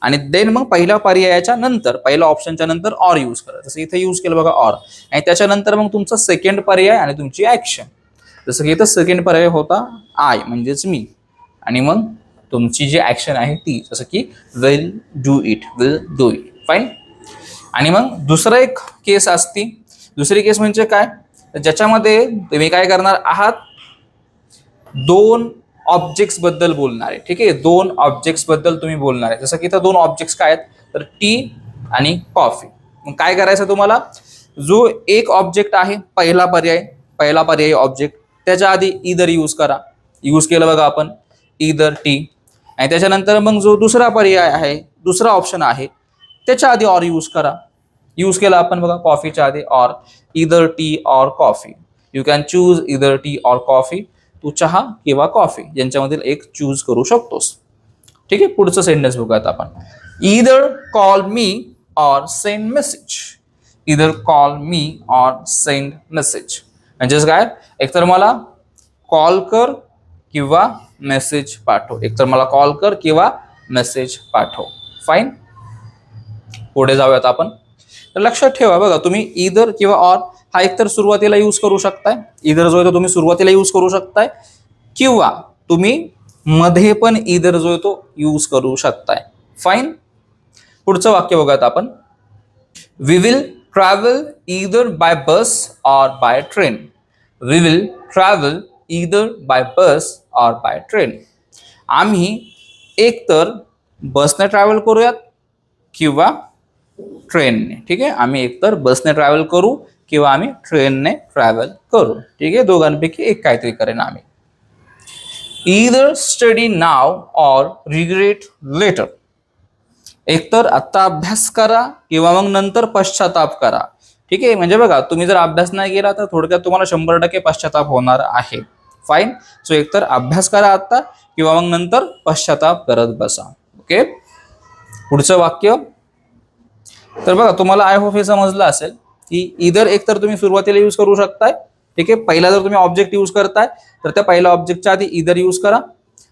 आणि देन मग पहिल्या पर्यायाच्या नंतर पहिल्या ऑप्शनच्या नंतर ऑर यूज करा. जसं इथे यूज केलं बघा ऑर, आणि त्याच्यानंतर मग तुमचा सेकंड पर्याय आणि तुमची ऍक्शन. जसं की इथं सेकंड पर्याय होता आय म्हणजेच मी, आणि मग तुमची जी ऍक्शन आहे ती, जसं की will do it, will do it. Fine. आणि मग दुसरं एक केस असती. दुसरी केस म्हणजे काय, ज्याच्यामध्ये तुम्ही काय करणार आहात, दोन ऑब्जेक्ट्स बद्दल बोलणार आहे. ठीक आहे, दोन ऑब्जेक्ट्स बद्दल तुम्ही बोलणार आहे. जसं की इथं दोन ऑब्जेक्ट्स काय आहेत, तर टी आणि कॉफी. मग काय करायचं तुम्हाला, जो एक ऑब्जेक्ट आहे पहिला पर्याय ऑब्जेक्ट, त्याच्या आधी इदर यूज करा. यूज केलं बघा आपण इदर टी, आणि त्याच्यानंतर मग जो दुसरा पर्याय आहे, दुसरा ऑप्शन आहे, त्याच्या आधी ऑर यूज करा. यूज केला आपण बघा कॉफीच्या आधी or, either tea or coffee. You can choose either tea or coffee. तू चहा किंवा कॉफी यांच्यामधील एक चूज करू शकतोस. ठीक आहे, पुढचं सेंटेन्स बघूयात आपण. Either call me or send message. Either call me or send message म्हणजेच काय, एकतर मला कॉल कर किंवा मेसेज पाठव. एकतर मला कॉल कर किंवा मेसेज पाठव. फाईन. पुढे जाऊयात आपण. तर लक्षात ठेवा बघा, तुम्ही इदर किंवा ऑर हा एकतर सुरुवातीला यूज करू शकताय. इदर जो आहे तो तुम्ही सुरुवातीला यूज करू शकताय, किंवा तुम्ही मध्ये पण इदर जो आहे तो यूज करू शकताय. फाईन. पुढचं वाक्य बघूयात आपण. We will travel either by bus or by train. We will travel either by bus or by train. आम्ही एकतर बसने ट्रॅव्हल करूयात किंवा ट्रेनने. ठीक आहे, आम्ही एकतर बसने ट्रॅव्हल करू किंवा आम्ही ट्रेनने ट्रॅव्हल करू. ठीक आहे, दोघांपैकी एक काहीतरी करेन आम्ही. Either study now or regret later. एकतर आत्ता अभ्यास करा किंवा मग नंतर पश्चाताप करा. ठीक आहे, म्हणजे बघा तुम्ही जर अभ्यास नाही केला तर थोडक्यात तुम्हाला 100% पश्चाताप होणार आहे. फाईन. सो एकतर अभ्यास करा आत्ता किंवा मग नंतर पश्चाताप करत बसा. ओके. पुढचं वाक्य. तर बघा तुम्हाला आय होप हे समजलं असेल की इदर एकतर तुम्ही सुरुवातीला यूज करू शकताय. ठीक आहे, पहिला जर तुम्ही ऑब्जेक्ट यूज करताय तर त्या पहिल्या ऑब्जेक्टच्या आधी इदर यूज करा,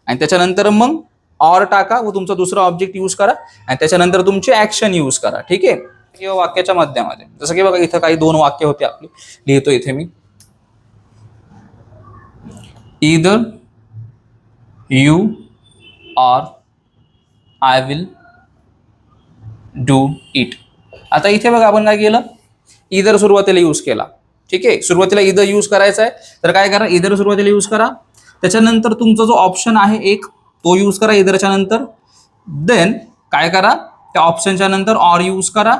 आणि त्याच्यानंतर मग ऑर टाका व तुमचा दुसरा ऑब्जेक्ट यूज करा, आणि त्याच्यानंतर तुमची ऍक्शन यूज करा. ठीक आहे, किंवा वाक्याच्या मध्यामध्ये. जसं की बघा इथं काही दोन वाक्य होते आपली, लिहितो इथे मी. Either you or I will do it. आता इथे बघा आपण काय केलं, इदर सुरुवातीला यूज केला. ठीक आहे, सुरुवातीला इदर यूज करायचा आहे तर काय करा, इदर सुरुवातीला यूज करा, त्याच्यानंतर तुमचा जो ऑप्शन आहे एक तो यूज करा इदरच्या नंतर. देन काय करा, त्या ऑप्शनच्या नंतर ऑर यूज करा,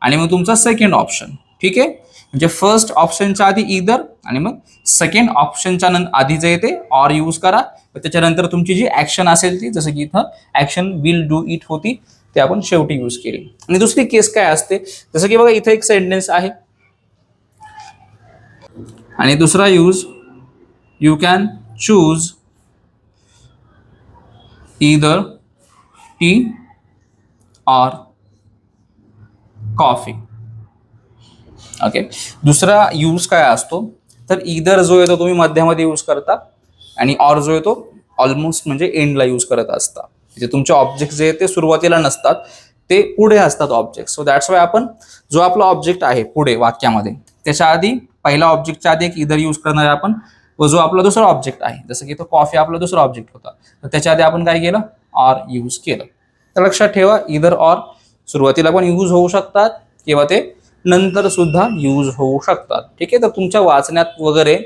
आणि मग तुमचा सेकंड ऑप्शन. ठीक आहे, म्हणजे फर्स्ट ऑप्शनच्या आधी इदर आणि मग सेकंड ऑप्शनच्या आधी जे ते ऑर यूज करा. त्याच्यानंतर तुमची जी ऍक्शन असेल ती, जसं की इथं ऍक्शन विल डू इट होती, ते आपण शेवटी यूज केली. आणि दुसरी केस काय असते, जसं की बघा इथे एक सेंटेन्स आहे आणि दुसरा use, you can choose either tea or coffee. Okay. दुसरा यूज काय असतो तर इधर जो आहे तो तुम्ही मध्यामध्ये यूज करता आणि ऑर जो आहे तो ऑलमोस्ट म्हणजे एंडला यूज करत असता. म्हणजे तुमचे ऑब्जेक्ट जे ते सुरुवातीला नसतात, ते पुढे असतात ऑब्जेक्ट. सो दॅट्स वाय आपण जो आपला ऑब्जेक्ट आहे पुढे वाक्यामध्ये त्याच्या आधी पहिला ऑब्जेक्टच्या आधी एक इधर यूज करणार आहे आपण, व जो आपला दुसरा ऑब्जेक्ट आहे जसं की तो कॉफी आपला दुसरा ऑब्जेक्ट होता तर त्याच्या आधी आपण काय केलं, ऑर यूज केलं. तर लक्षात ठेवा इधर ऑर सुरुवातीला पण यूज होऊ शकतात किंवा ते नंतर सुद्धा यूज होऊ शकतात. ठीक आहे. तर तुमच्या वाचण्यात वगैरे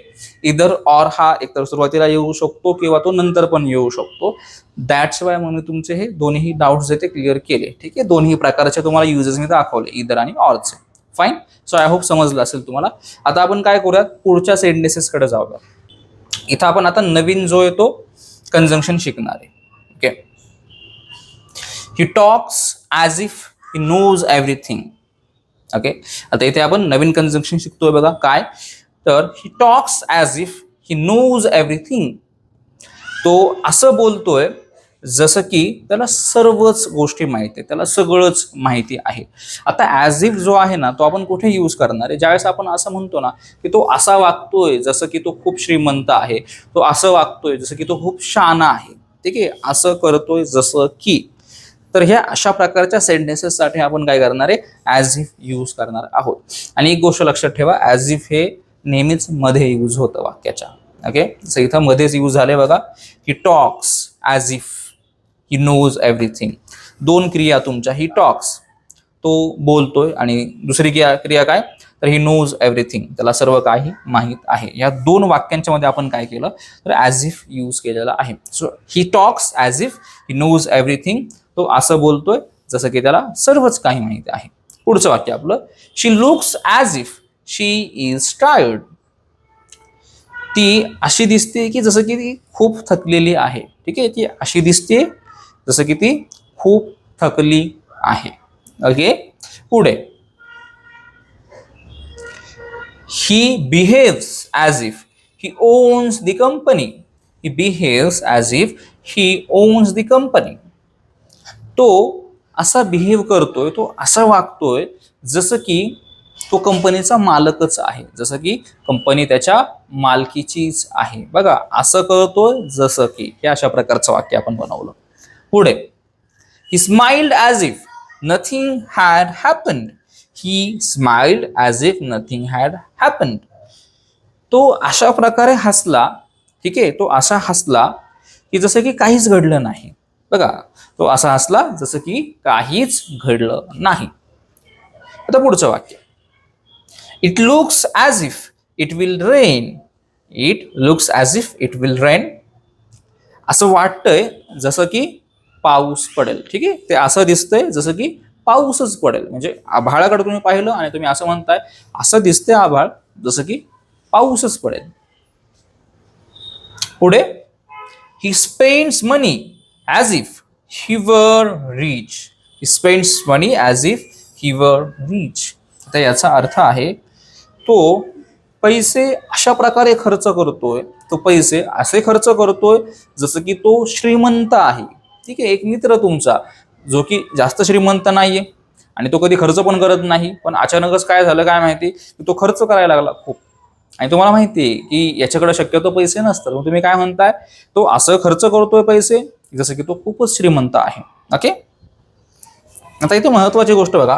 इधर ऑर हा एकतर सुरुवातीला येऊ शकतो किंवा तो नंतर पण येऊ शकतो. दॅट्स वाय म्हणून तुमचे हे दोन्ही डाऊट्स जे ते क्लिअर केले. ठीक आहे. दोन्ही प्रकारचे तुम्हाला युजेस मी दाखवले इधर आणि ऑरचे. फाईन. सो आय होप समजलं असेल तुम्हाला. आता आपण काय करूयात, पुढच्या सेंटेन्सेसकडे जाऊया. इथं आपण आता नवीन जो आहे तो कंजंक्शन शिकणार आहे. Okay. He talks as if he knows everything. Okay. आता इथे आपण नवीन कंजंक्शन शिकतोय बघा. काय तर he talks as if he knows everything. तो असं बोलतोय जसं की त्याला सर्वच गोष्टी माहिती आहे, त्याला सगळंच माहिती आहे. आता ॲज इफ जो आहे ना तो आपण कुठे यूज करणार आहे, ज्यावेळेस आपण असं म्हणतो ना की तो असा वागतोय जसं की तो खूप श्रीमंत आहे, तो असं वागतोय जसं की तो खूप शहाणा आहे. ठीक आहे. असं करतोय जसं की. तर ह्या अशा प्रकारच्या सेंटेन्सेससाठी आपण काय करणार आहे, ॲज इफ यूज करणार आहोत. आणि एक गोष्ट लक्षात ठेवा, ॲज इफ हे नेहमीच मध्ये यूज होतं वाक्याच्या. ओके. सो इथं मध्येच यूज झाले बघा. He talks as if he knows everything. दोन क्रिया तुमच्या. ही टॉक्स तो बोलतोय आणि दुसरी क्रिया काय तर ही नोज एव्हरीथिंग, त्याला सर्व काही माहीत आहे. या दोन वाक्यांच्या मध्ये आपण काय केलं तर ॲज इफ यूज केलेला आहे. So he talks as if he knows everything. तो असं बोलतोय जसं की त्याला सर्वच काही माहिती आहे. पुढचं वाक्य आपलं, she looks as if she is tired. ती अशी दिसते की जसं की ती खूप थकलेली आहे. ठीक आहे. ती अशी दिसते जसं की ती खूप थकली आहे. ओके. पुढे, he behaves as if he owns the company. He behaves as if he owns the company. तो असा बिहेव करतोय, तो असा वागतोय जसं की तो कंपनीचा मालकच आहे, जसं की कंपनी त्याच्या मालकीचीच आहे. बघा, असं करतोय जसं की. हे अशा प्रकारचं वाक्य आपण बनवलं. पुढे, ही smiled as if nothing had happened. He smiled as if nothing had happened. तो अशा प्रकारे हसला. ठीक आहे. तो असा हसला की जसं की काहीच घडलं नाही. बघा, तो असा हसला जसं की काहीच घडलं नाही. आता पुढचं वाक्य, it looks as if it will rain. It looks as if it will rain. असं वाटतंय जसं की पाऊस पडेल. ठीक आहे. ते असं दिसतंय जसं की पाऊसच पडेल. म्हणजे आभाळाकडे तुम्ही पाहिलं आणि तुम्ही असं म्हणताय असं दिसतंय आभाळ जसं की पाऊसच पडेल. पुढे, he spends money as if he were rich. He spends money as if he were rich. आता याचा अर्थ आहे तो पैसे अशा प्रकारे खर्च करतोय, तो पैसे असे खर्च करतोय जसं की तो श्रीमंत आहे. ठीक आहे. एक मित्र तुमचा जो की जास्त श्रीमंत नाहीये आणि तो कधी खर्च पण करत नाही, पण अचानकच काय झालं काय माहिती की तो खर्च करायला लागला खूप. आणि तुम्हाला माहिती आहे की याच्याकडे शक्यतो पैसे नसतात, मग तुम्ही काय म्हणताय, तो असं खर्च करतोय पैसे जसं की तो खूपच श्रीमंत आहे. ओके. आता इथे महत्वाची गोष्ट बघा,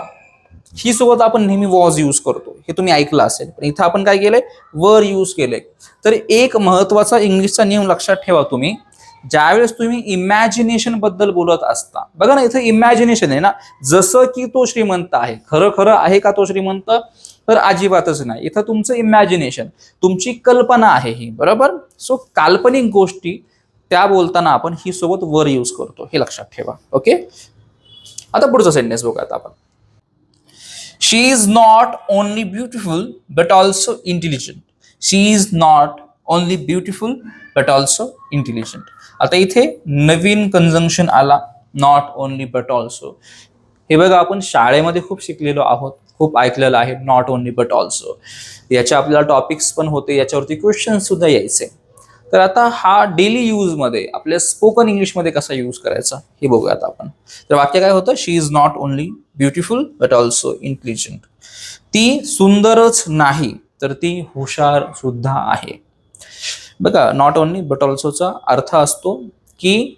ही सोबत आपण नेहमी वॉज यूज करतो, हे तुम्ही ऐकलं असेल, पण इथं आपण काय केलंय, वर यूज केलंय. तर एक महत्वाचा इंग्लिशचा नियम लक्षात ठेवा तुम्ही, ज्यावेळेस तुम्ही इमॅजिनेशन बद्दल बोलत असता, बघा ना इथं इमॅजिनेशन आहे ना, जसं की तो श्रीमंत आहे. खरं खरं आहे का तो श्रीमंत, तर अजिबातच नाही. इथं तुमचं इमॅजिनेशन, तुमची कल्पना आहे ही. बरोबर. सो काल्पनिक गोष्टी त्या बोलताना आपण ही सोबत वर यूज करतो, हे लक्षात ठेवा. ओके. आता पुढचा सेंटेन्स बघूयात आपण. She is not only beautiful but also intelligent. She is not only beautiful but also intelligent. आता इथे नवीन कंजंक्शन आला, नॉट ओनली बट ऑल्सो. हे बघा, आपण शाळेमध्ये खूप शिकलेलो आहोत, खूप ऐकलेलं आहे नॉट ओनली बट ऑल्सो. याचे आपल्याला टॉपिक्स पण होते, याच्यावरती क्वेश्चन सुद्धा यायचे. तर आता हा डेली यूज मध्ये आपल्या स्पोकन इंग्लिशमध्ये कसा यूज करायचा हे बघूयात आपण. तर वाक्य काय होतं, she is not only beautiful but also intelligent. ती सुंदरच नाही तर ती हुशार सुद्धा आहे. बघा, नॉट ओनली बट ऑल्सोचा अर्थ असतो की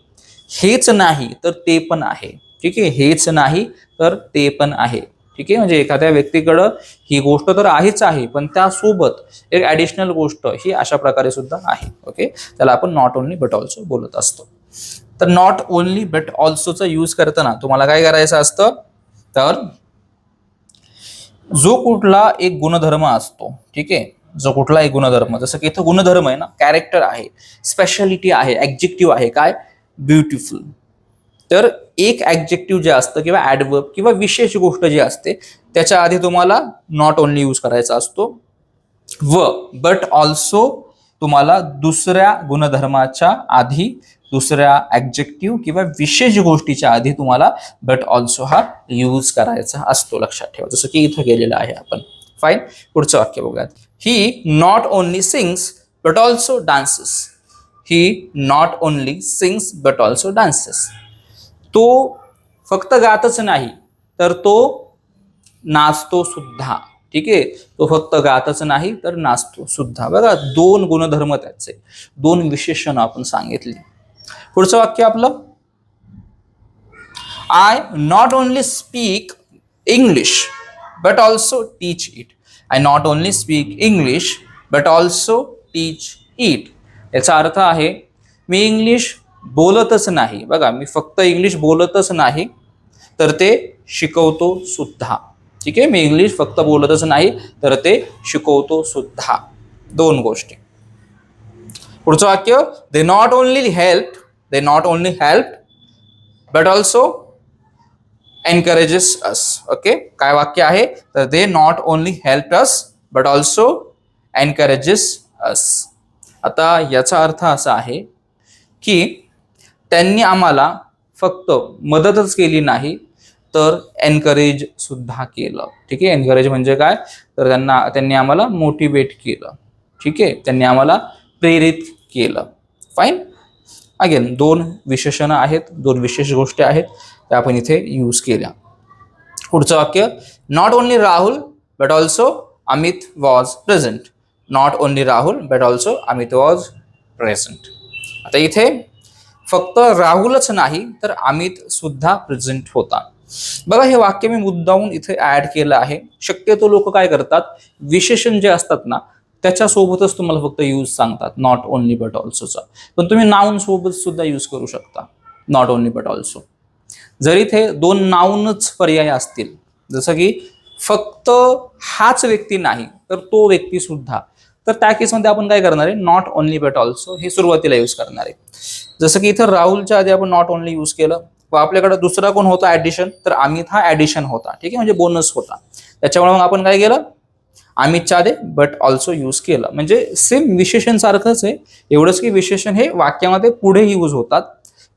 हेच नाही तर ते पण आहे. ठीक आहे, हेच नाही तर ते पण आहे. ठीक आहे, म्हणजे एखाद्या व्यक्तीकडं ही गोष्ट तर आहेच आहे, पण त्यासोबत एक ऍडिशनल गोष्ट ही अशा प्रकारे सुद्धा आहे. ओके, त्याला आपण नॉट ओनली बट ऑल्सो बोलत असतो. तर नॉट ओनली बट ऑल्सोचा यूज करताना तुम्हाला काय करायचं असतं, तर जो कुठला एक गुणधर्म असतो, ठीक आहे, जो कुठला एक गुणधर्म, जसं की इथं गुणधर्म आहे ना, कॅरेक्टर आहे, स्पेशालिटी आहे, ऍडजेक्टिव्ह आहे, काय, ब्युटिफुल. तर एक ऍडजेक्टिव्ह जे असतं किंवा ऍडवर्ब किंवा विशेष गोष्ट जी असते त्याच्या आधी तुम्हाला नॉट ओनली यूज करायचा असतो, व बट ऑल्सो तुम्हाला दुसऱ्या गुणधर्माच्या आधी, दुसऱ्या ऍडजेक्टिव्ह किंवा विशेष गोष्टीच्या आधी तुम्हाला बट ऑल्सो हा यूज करायचा असतो. लक्षात ठेवा, जसं की इथं गेलेलं आहे आपण. फाईन, पुढचं वाक्य बघूयात. He not only sings but also dances. He not only sings but also dances. तो फक्त गातच नाही तर तो नाचतो सुद्धा. ठीक आहे, तो फक्त गातच नाही तर नाचतो सुद्धा. बघा, दोन गुणधर्म त्याचे, दोन विशेषण आपण सांगितली. पुढचं वाक्य आपलं, I not only speak English but also teach it. I not only speak English but also teach it. याचा अर्थ आहे, मी इंग्लिश बोलतच नाही. बघा, मी फक्त इंग्लिश बोलतच नाही तर ते शिकवतो सुद्धा. ठीक आहे, मी इंग्लिश फक्त बोलतच नाही तर ते शिकवतो सुद्धा. दोन गोष्टी. पुढचं वाक्य, they not only help but also encourages us. Okay, काय वाक्य आहे, तर they not only help us but also encourages us. आता याचा अर्थ असा आहे की त्यांनी आम्हाला फक्त मदतच केली नाही तर एनकरेज सुद्धा केलं. ठीक आहे, एनकरेज म्हणजे काय, तर त्यांनी आम्हाला मोटिवेट केलं. ठीक आहे, त्यांनी आम्हाला प्रेरित केलं. फाईन. अगेन दोन विशेषणं आहेत, दोन विशेष गोष्टी आहेत त्या आपण इथे यूज केल्या. पुढचं वाक्य, not only Rahul but also Amit was present. Not only Rahul but also Amit was present. आता इथे फक्त राहुलच नाही तर अमित सुद्धा प्रेझेंट होता. बघा, हे वाक्य मी मुद्दामून इथे ऍड केलं आहे. शक्यतो लोक काय करतात, विशेषण जे असतात ना त्याच्यासोबतच तुम्हाला फक्त यूज सांगतात नॉट ओनली बट ऑल्सोचा, पण तुम्ही नाऊन सोबत सुद्धा यूज करू शकता नॉट ओनली बट ऑल्सो. जर इथे दोन नाऊनच पर्याय असतील, जसं की फक्त हाच व्यक्ती नाही तर तो व्यक्ती सुद्धा, तर त्या केसमध्ये आपण काय करणार आहे, नॉट ओनली बट ऑल्सो हे सुरुवातीला यूज करणार आहे. जसं की इथं राहुलच्या आधी आपण नॉट ओनली यूज केलं, व आपल्याकडे दुसरा कोण होता ऍडिशन, तर अमित हा ऍडिशन होता. ठीक आहे, म्हणजे बोनस होता. त्याच्यामुळे मग आपण काय केलं, अमितच्या आधी बट ऑल्सो यूज केलं. म्हणजे सेम विशेषण सारखंच आहे, एवढंच की विशेषण हे वाक्यामध्ये पुढे यूज होतात,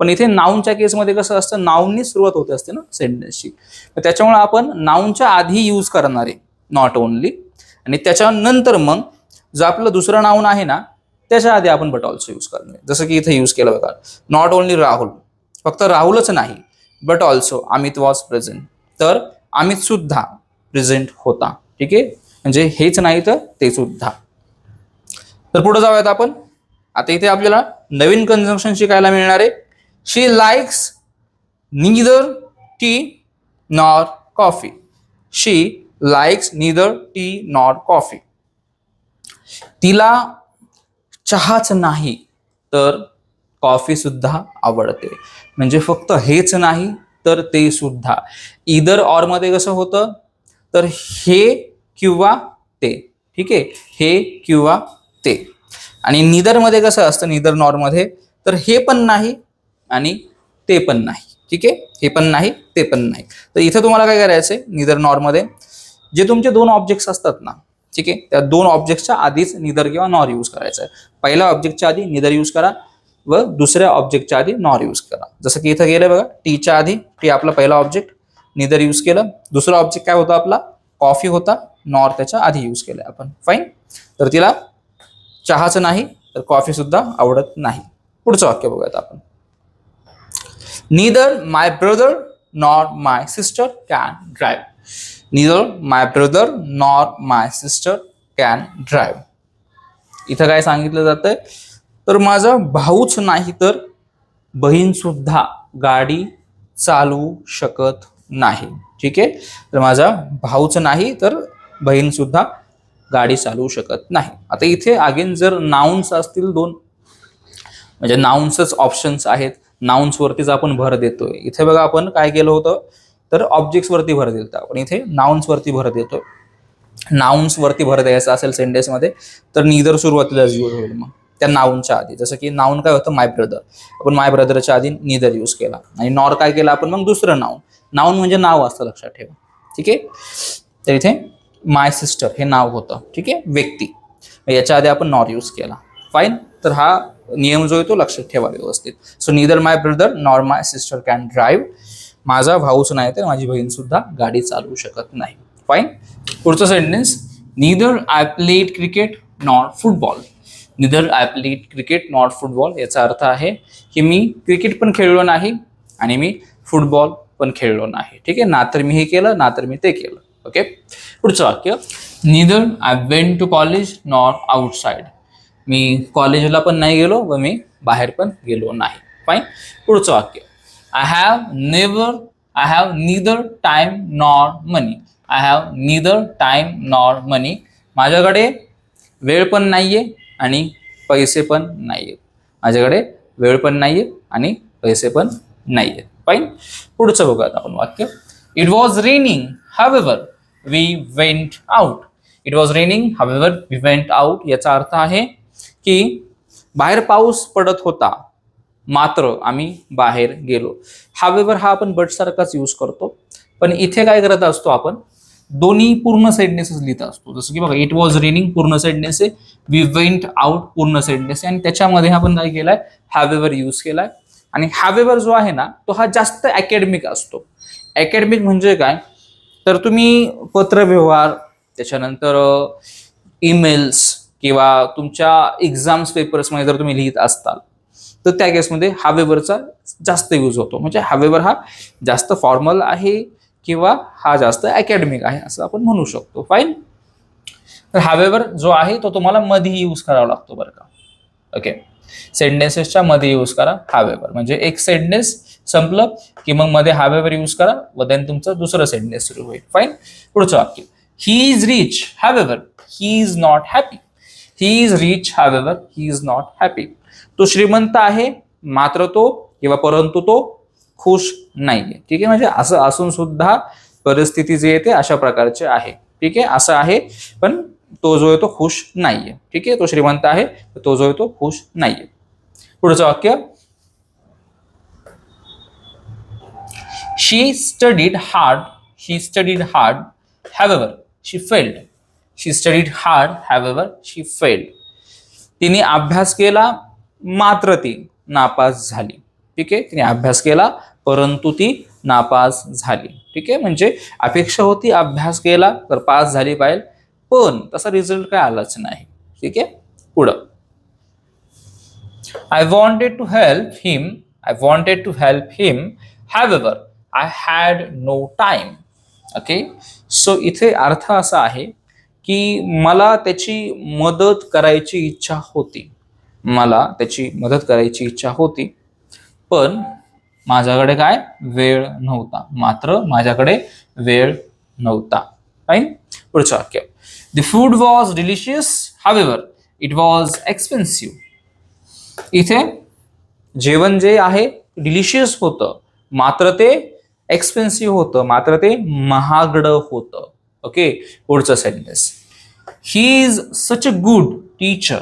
पण इथे नाऊनच्या केसमध्ये कसं असतं, नाऊननी सुरुवात होते असते ना सेंटेन्सची, त्याच्यामुळे आपण नाऊनच्या आधी यूज करणार आहे नॉट ओनली, आणि त्याच्यानंतर मग जो आपलं दुसरं नाऊन आहे ना त्याच्या आधी आपण बट ऑल्सो यूज करणार आहे. जसं की इथे यूज केलं बघा, नॉट ओनली राहुल, फक्त राहुलच नाही, but also Amit was present, तर अमित सुद्धा प्रेझेंट होता. ठीक आहे, म्हणजे हेच नाही तर ते सुद्धा. तर पुढे जाऊयात आपण. आता इथे आपल्याला नवीन कंजंक्शन शिकायला मिळणार आहे. She likes neither tea nor coffee. She likes neither tea nor coffee. तिला चहाच नाही तर कॉफी सुद्धा आवडते. म्हणजे फक्त हेच नाही तर ते सुद्धा. इदर ऑर मध्ये कसं होतं, तर हे किंवा ते. ठीक आहे, हे किंवा ते. आणि निदर मध्ये कसं असतं, निदर नॉर मध्ये, तर हे पण नाही आणि ते पण नाही. ठीक आहे, हे पण नाही ते पण नाही. तर इथे तुम्हाला काय करायचंय, निदर नॉर मध्ये जे तुमचे दोन ऑब्जेक्ट्स असतात ना, ठीक आहे, त्या दोन ऑब्जेक्टच्या आधीच निदर किंवा नॉर यूज करायचं आहे. पहिल्या ऑब्जेक्टच्या आधी निदर यूज करा व दुसऱ्या ऑब्जेक्टच्या आधी नॉर यूज करा. जसं की इथं गेलं बघा, टीच्या आधी टी आपला पहिला ऑब्जेक्ट, निदर यूज केलं. दुसरा ऑब्जेक्ट काय होता आपला, कॉफी होता, नॉर त्याच्या आधी यूज केलाय आपण. फाईन. तर तिला चहाच नाही तर कॉफी सुद्धा आवडत नाही. पुढचं वाक्य बघूयात आपण. Neither my brother nor my sister can drive. Neither my brother nor my sister can drive. इथं काय सांगितलं जातंय, तर माझा भाऊच नाही तर बहीण सुद्धा गाडी चालवू शकत नाही. ठीक आहे, तर माझा भाऊच नाही तर बहीण सुद्धा गाडी चालवू शकत नाही. आता इथे अगेन जर नाउन्स असतील दोन, म्हणजे नाउन्सच ऑप्शन्स आहेत, नाउन्स वरतीच आपण भर देतोय. इथे बघा आपण काय केलं होतं, तर ऑब्जेक्ट्स वरती भर दिलता, आपण इथे नाउन्स वरती भर देतोय. नाउन्स वरती भर द्यायचा असेल सेंटेन्स मध्ये तर नीदर सुरुवातीला यूज होईल मग त्या नाउनच्या आधी. जसं की नाउन काय होतं, माय ब्रदर, आपण माय ब्रदरच्या आधी नीदर यूज केला. आणि नॉर काय केलं आपण मग दुसरं नाउन. नाउन म्हणजे नाव असतं, लक्षात ठेवा. ठीक आहे, तर इथे माय सिस्टर हे नाव होतं. ठीक आहे, व्यक्ती, याच्या आधी आपण नॉर यूज केला. फाईन, तर हा नियम जो आहे तो लक्षात ठेवा व्यवस्थित. So neither my brother nor my sister can drive. माझा भाऊच नाही तर माझी बहीण सुद्धा गाडी चालवू शकत नाही. फाईन. पुढचं sentence, neither I played cricket nor football. Neither I played cricket nor football याचा अर्थ आहे की मी क्रिकेट पण खेळलो नाही आणि मी फुटबॉल पण खेळलो नाही. ठीक आहे, ना तर मी हे केलं ना तर मी ते केलं. ओके, पुढचं वाक्य, neither I went to college nor outside. मी कॉलेजला पण नाही गेलो व मी बाहेर पण गेलो नाही. फाईन. पुढचं वाक्य, I have neither time nor money. I have neither time nor money. माझ्याकडे वेळ पण नाहीये आणि पैसे पण नाहीये. माझ्याकडे वेळ पण नाहीये आणि पैसे पण नाहीये. फाईन. पुढचं बघूयात आपण वाक्य, it was raining however we went out. It was raining however we went out याचा अर्थ आहे की बाहेर पाऊस पडत होता मात्र आम्ही बाहेर गेलो. हावेवर हा आपण बट सारखाच यूज करतो, पण इथे काय करत असतो आपण, दोन्ही पूर्ण सेंटेन्सेस लिहित असतो. जसं की बघा, इट वॉज रेनिंग पूर्ण सेंटेन्स आहे, वी वेंट आउट पूर्ण सेंटेन्स आहे, आणि त्याच्यामध्ये आपण काय केलाय, हॅवेवर यूज केलाय. आणि हॅवेवर जो आहे ना तो हा जास्त अकॅडमिक असतो. अकॅडमिक म्हणजे काय, तर तुम्ही पत्रव्यवहार, त्याच्यानंतर ईमेल्स किंवा तुमच्या एक्झाम्स पेपर्समध्ये जर तुम्ही लिहित असताल तर त्या केसमध्ये हॅवेवरचा जास्त यूज होतो. म्हणजे हॅवेवर हा जास्त फॉर्मल आहे किंवा हा जास्त अकॅडमिक आहे असं आपण म्हणू शकतो. फाईन. तर हॅवेवर जो आहे तो तुम्हाला मध्ये यूज करावा लागतो बरं का. ओके, सेंटेन्सेसच्या मध्ये यूज करा हॅवेवर. म्हणजे एक सेंटेन्स संपलं की मग मध्ये हॅवेवर यूज करा व देन तुमचं दुसरं सेंटेन्स सुरू होईल. फाईन. पुढचं वाक्य, he is rich however he is not happy. He is rich however he is not happy. तो श्रीमंत आहे मात्र तो किंवा परंतु तो खुश नाहीये. ठीक आहे, म्हणजे असं असून सुद्धा परिस्थिती जे आहे ते अशा प्रकारचे आहे. ठीक आहे, असं आहे पण तो जो आहे तो खुश नाहीये. ठीक आहे, तो श्रीमंत आहे तो जो आहे तो खुश नाहीये. पुढचं वाक्य, शी studied hard हॅवेवर she failed. She studied hard हॅवेवर she failed. तिने अभ्यास केला मात्र ती नापास झाली. ठीक आहे, तिने अभ्यास केला परंतु ती नापास झाली. ठीक आहे, म्हणजे अपेक्षा होती अभ्यास केला तर पास झाली पाहिजे, पण तसा रिझल्ट काय आलाच नाही. ठीक आहे, पुढं, I wanted to help him however I had no time. Okay, so इथे अर्थ असा आहे की मला त्याची मदत करायची इच्छा होती. मला त्याची मदत करायची इच्छा होती पण माझ्याकडे काय वेळ नव्हता. मात्र माझ्याकडे वेळ नव्हता. फाईन. पुढचं वाक्य, the food was delicious however it was expensive. इथे जेवण जे आहे डिलिशियस होतं मात्र ते एक्सपेन्सिव्ह होतं, मात्र ते महागडं होतं. ओके, पुढचं sentence, he is such a good teacher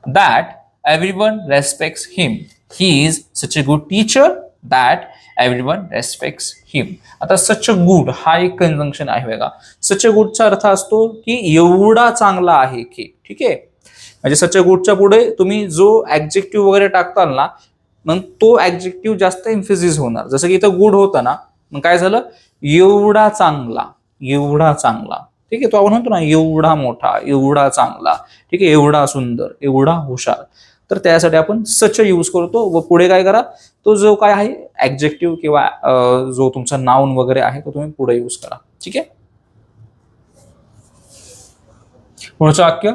that everyone respects him. He is such a good teacher that everyone respects him. आता सच अ गुड हा एक कंजंक्शन आहे बघा. सच अ गुडचा अर्थ असतो की एवढा चांगला आहे की. ठीक आहे, म्हणजे सच अ गुडच्या पुढे तुम्ही जो ऍडजेक्टिव्ह वगैरे टाकताल ना मग तो ऍडजेक्टिव्ह जास्त एम्फेसिस होणार. जसं की इथं गुड होतं ना, मग काय झालं, एवढा चांगला, एवढा चांगला. ठीक आहे, तो आपण म्हणतो ना एवढा मोठा, एवढा चांगला, ठीक आहे, एवढा सुंदर, एवढा हुशार, तर त्यासाठी आपण सच यूज करतो. व पुढे काय करा, तो जो काय आहे ऍडजेक्टिव्ह किंवा जो तुमचा नाउन वगैरे आहे तो तुम्ही पुढे यूज करा. ठीक आहे, पुढचं वाक्य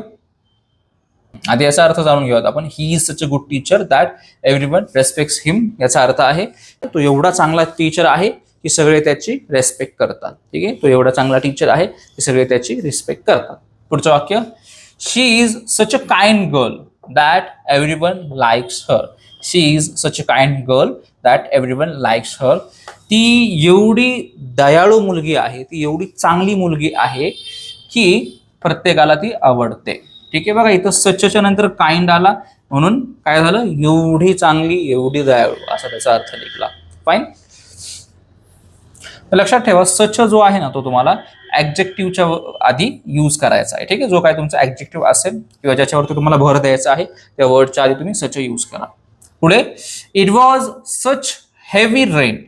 आधी याचा अर्थ जाणून घेऊयात आपण. He is such a good teacher that everyone respects him. याचा अर्थ आहे तो एवढा चांगला टीचर आहे की सगळे त्याची रेस्पेक्ट करतात. ठीक आहे, तो एवढा चांगला टीचर आहे की सगळे त्याची रिस्पेक्ट करतात. पुढचं वाक्य, she is such a kind girl that everyone likes her. She is such a kind girl that everyone likes her. ती एवढी दयाळू मुलगी आहे, ती एवढी चांगली मुलगी आहे की प्रत्येकाला ती आवडते. ठीक आहे, बघा इथं सचच्या नंतर काइंड आला म्हणून काय झालं, एवढी चांगली, एवढी दयाळू असा त्याचा अर्थ निघला. फाईन. लक्षात ठेवा, सच जो आहे ना तो तुम्हाला ऍडजेक्टिव्हच्या आधी यूज करायचा आहे. ठीक आहे, जो काय तुमचा ऍडजेक्टिव्ह असेल किंवा ज्याच्यावरती तुम्हाला भर द्यायचा आहे त्या वर्डच्या आधी तुम्ही सच यूज करा. पुढे, it was such heavy rain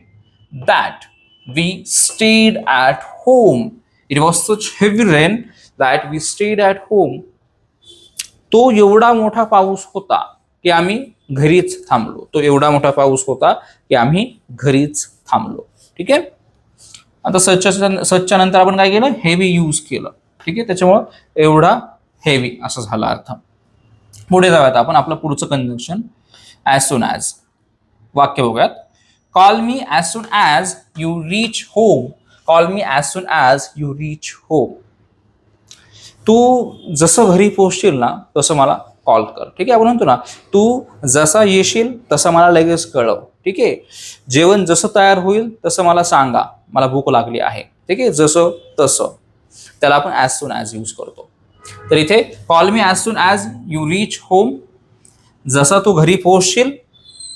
that we stayed at home. It was such heavy rain that we stayed at home. तो एवढा मोठा पाऊस होता की आम्ही घरीच थांबलो. तो एवढा मोठा पाऊस होता की आम्ही घरीच थांबलो. ठीक आहे, आता सचच्या नंतर आपण काय केलं, हेवी यूज केलं. ठीक आहे, त्याच्यामुळं एवढा हेवी असं झाला अर्थ. पुढे जाऊयात आपण, आपलं पुढचं कंजंक्शन ॲज सून ॲज. वाक्य बघूयात. Call me as soon as you reach home. Call me as soon as you reach home. तू जसं घरी पोहोचशील ना तसं मला कॉल कर. ठीक आहे, आपण म्हणतो ना तू जसा येशील तसं मला लगेच कळव. ठीक आहे, जेवण जसं तयार होईल तसं मला सांगा, मला भूक लागली आहे. ठीक आहे, जसं तसं, त्याला आपण ॲज सून ॲज यूज करतो. तर इथे call me as soon as you reach home, जसं तू घरी पोहोचशील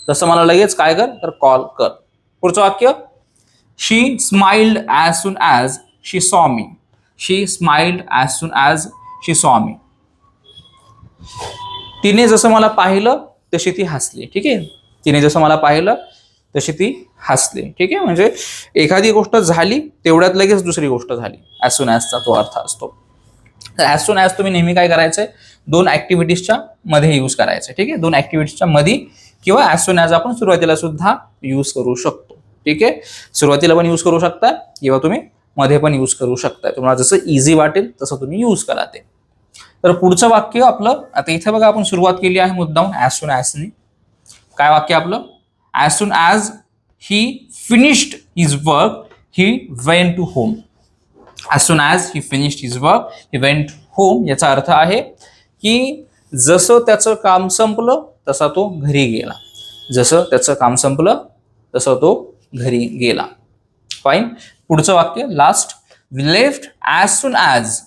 तसं मला लगेच काय कर, तर कॉल कर. पुढचं वाक्य, शी स्माइल्ड ॲज सून ॲज शी सॉ मी. शी स्माइल्ड ॲज सून ॲज शी सॉ मी. तिने जसं मला पाहिलं तशी ती हसली. ठीक आहे, तिने जसं मला पाहिलं तशी ती हसली. ठीक आहे, म्हणजे एखादी गोष्ट झाली तेवढ्यात लगेच दुसरी गोष्ट झाली. ॲज सून ॲजचा तो अर्थ असतो. तर ॲज सून ॲज तुम्ही नेहमी काय करायचंय, दोन ऍक्टिव्हिटीजच्या मध्ये यूज करायचं. ठीक आहे, दोन ऍक्टिव्हिटीजच्या मध्ये किंवा ॲज सून ॲज आपण सुरुवातीला सुद्धा यूज करू शकतो. ठीक आहे, सुरुवातीला पण यूज करू शकता किंवा तुम्ही मध्ये पण यूज करू शकता. तुम्हाला जसं इझी वाटेल तसं तुम्ही यूज करा ते. तर पुढचं वाक्य आपलं, आता इथे बघा आपण सुरुवात केली आहे मुद्दाम ॲज सून ॲजनी. काय वाक्य आपलं, as soon as he finished his work he went to home. As soon as he finished his work he went home. याचा अर्थ आहे की जसं त्याचं काम संपलं तसा तो घरी गेला. जसं त्याचं काम संपलं तसं तो घरी गेला. फाईन. पुढचं वाक्य last, we left as soon as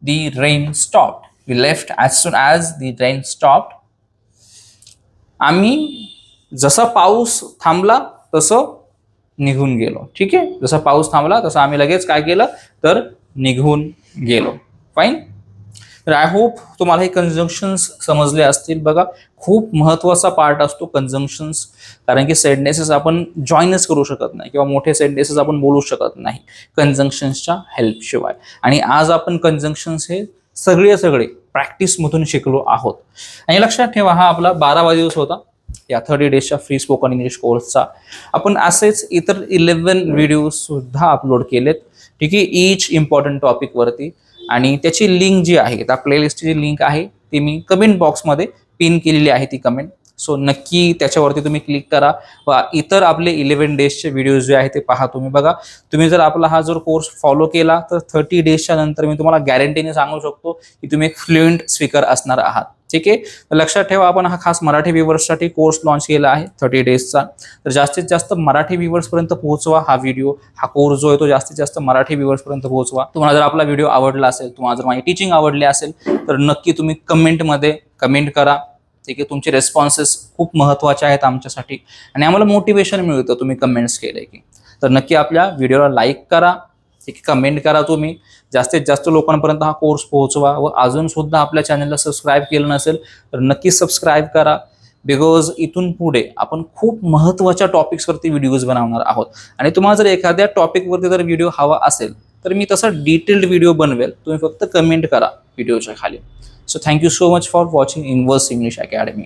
the rain stopped. We left as soon as the rain stopped. आम्ही जसा पाऊस थांबला तसं निघून गेलो. ठीक आहे, जसा पाऊस थांबला तसं आम्ही लगेच काय केलं, तर निघून गेलो. फाईन. तर आय होप तुम्हाला हे कंजंक्शन्स समजले असतील. बघा, खूप महत्त्वाचा पार्ट असतो कंजंक्शन्स, कारण की सेंटेन्सेस आपण जॉईनच करू शकत नाही किंवा मोठे सेंटेन्सेस आपण बोलू शकत नाही कंजंक्शन्सच्या हेल्पशिवाय. आणि आज आपण कंजंक्शन्स हे सगळे प्रॅक्टिसमधून शिकलो आहोत. आणि लक्षात ठेवा, हा आपला 12वा दिवस होता या 30 डेजच्या फ्री स्पोकन इंग्लिश कोर्सचा. आपण असेच इतर 11 व्हिडिओ सुद्धा अपलोड केलेत. ठीक आहे, ईच इम्पॉर्टंट टॉपिकवरती. आणि त्याची लिंक जी आहे, त्या प्लेलिस्टची जी लिंक आहे ती मी कमेंट बॉक्समध्ये पिन केलेली आहे ती कमेंट. सो नक्की त्याच्यावरती तुम्ही क्लिक करा व इतर आपले 11 डेजचे व्हिडिओज जे आहे ते पहा. तुम्ही बघा, तुम्ही जर आपला हा जर कोर्स फॉलो केला तर 30 डेजच्या नंतर मी तुम्हाला गॅरंटीने सांगू शकतो की तुम्ही एक फ्लुएंट स्पीकर असणार आहात. ठीक आहे, तर लक्षात ठेवा, आपण हा खास मराठी व्ह्यूवर्ससाठी कोर्स लॉन्च केला आहे 30 डेजचा. तर जास्तीत जास्त मराठी व्ह्यूवर्सपर्यंत पोहोचवा हा व्हिडिओ, हा कोर्स जो आहे तो जास्तीत जास्त मराठी व्ह्यूवर्सपर्यंत पोहोचवा. तुम्हाला जर आपला व्हिडिओ आवडला असेल, तुम्हाला जर माझी टीचिंग आवडली असेल तर नक्की तुम्ही कमेंटमध्ये कमेंट करा. ठीक आहे, तुमचे रेस्पॉन्सेस खूप महत्त्वाचे आहेत आमच्यासाठी आणि आम्हाला मोटिवेशन मिळतं तुम्ही कमेंट्स केले की. तर नक्की आपल्या व्हिडिओला लाईक करा, ठीक आहे, कमेंट करा. तुम्ही जास्तीत जास्त लोकांपर्यंत हा कोर्स पोहोचवा व अजून सुद्धा आपल्या चॅनलला सबस्क्राईब केलं नसेल तर नक्की सबस्क्राईब करा. बिकॉज इथून पुढे आपण खूप महत्त्वाच्या टॉपिक्सवरती व्हिडिओज बनवणार आहोत. आणि तुम्हाला जर एखाद्या टॉपिकवरती जर व्हिडिओ हवा असेल तर मी तसा डिटेल्ड व्हिडिओ बनवेल, तुम्ही फक्त कमेंट करा व्हिडिओच्या खाली. So thank you so much for watching inverse English academy.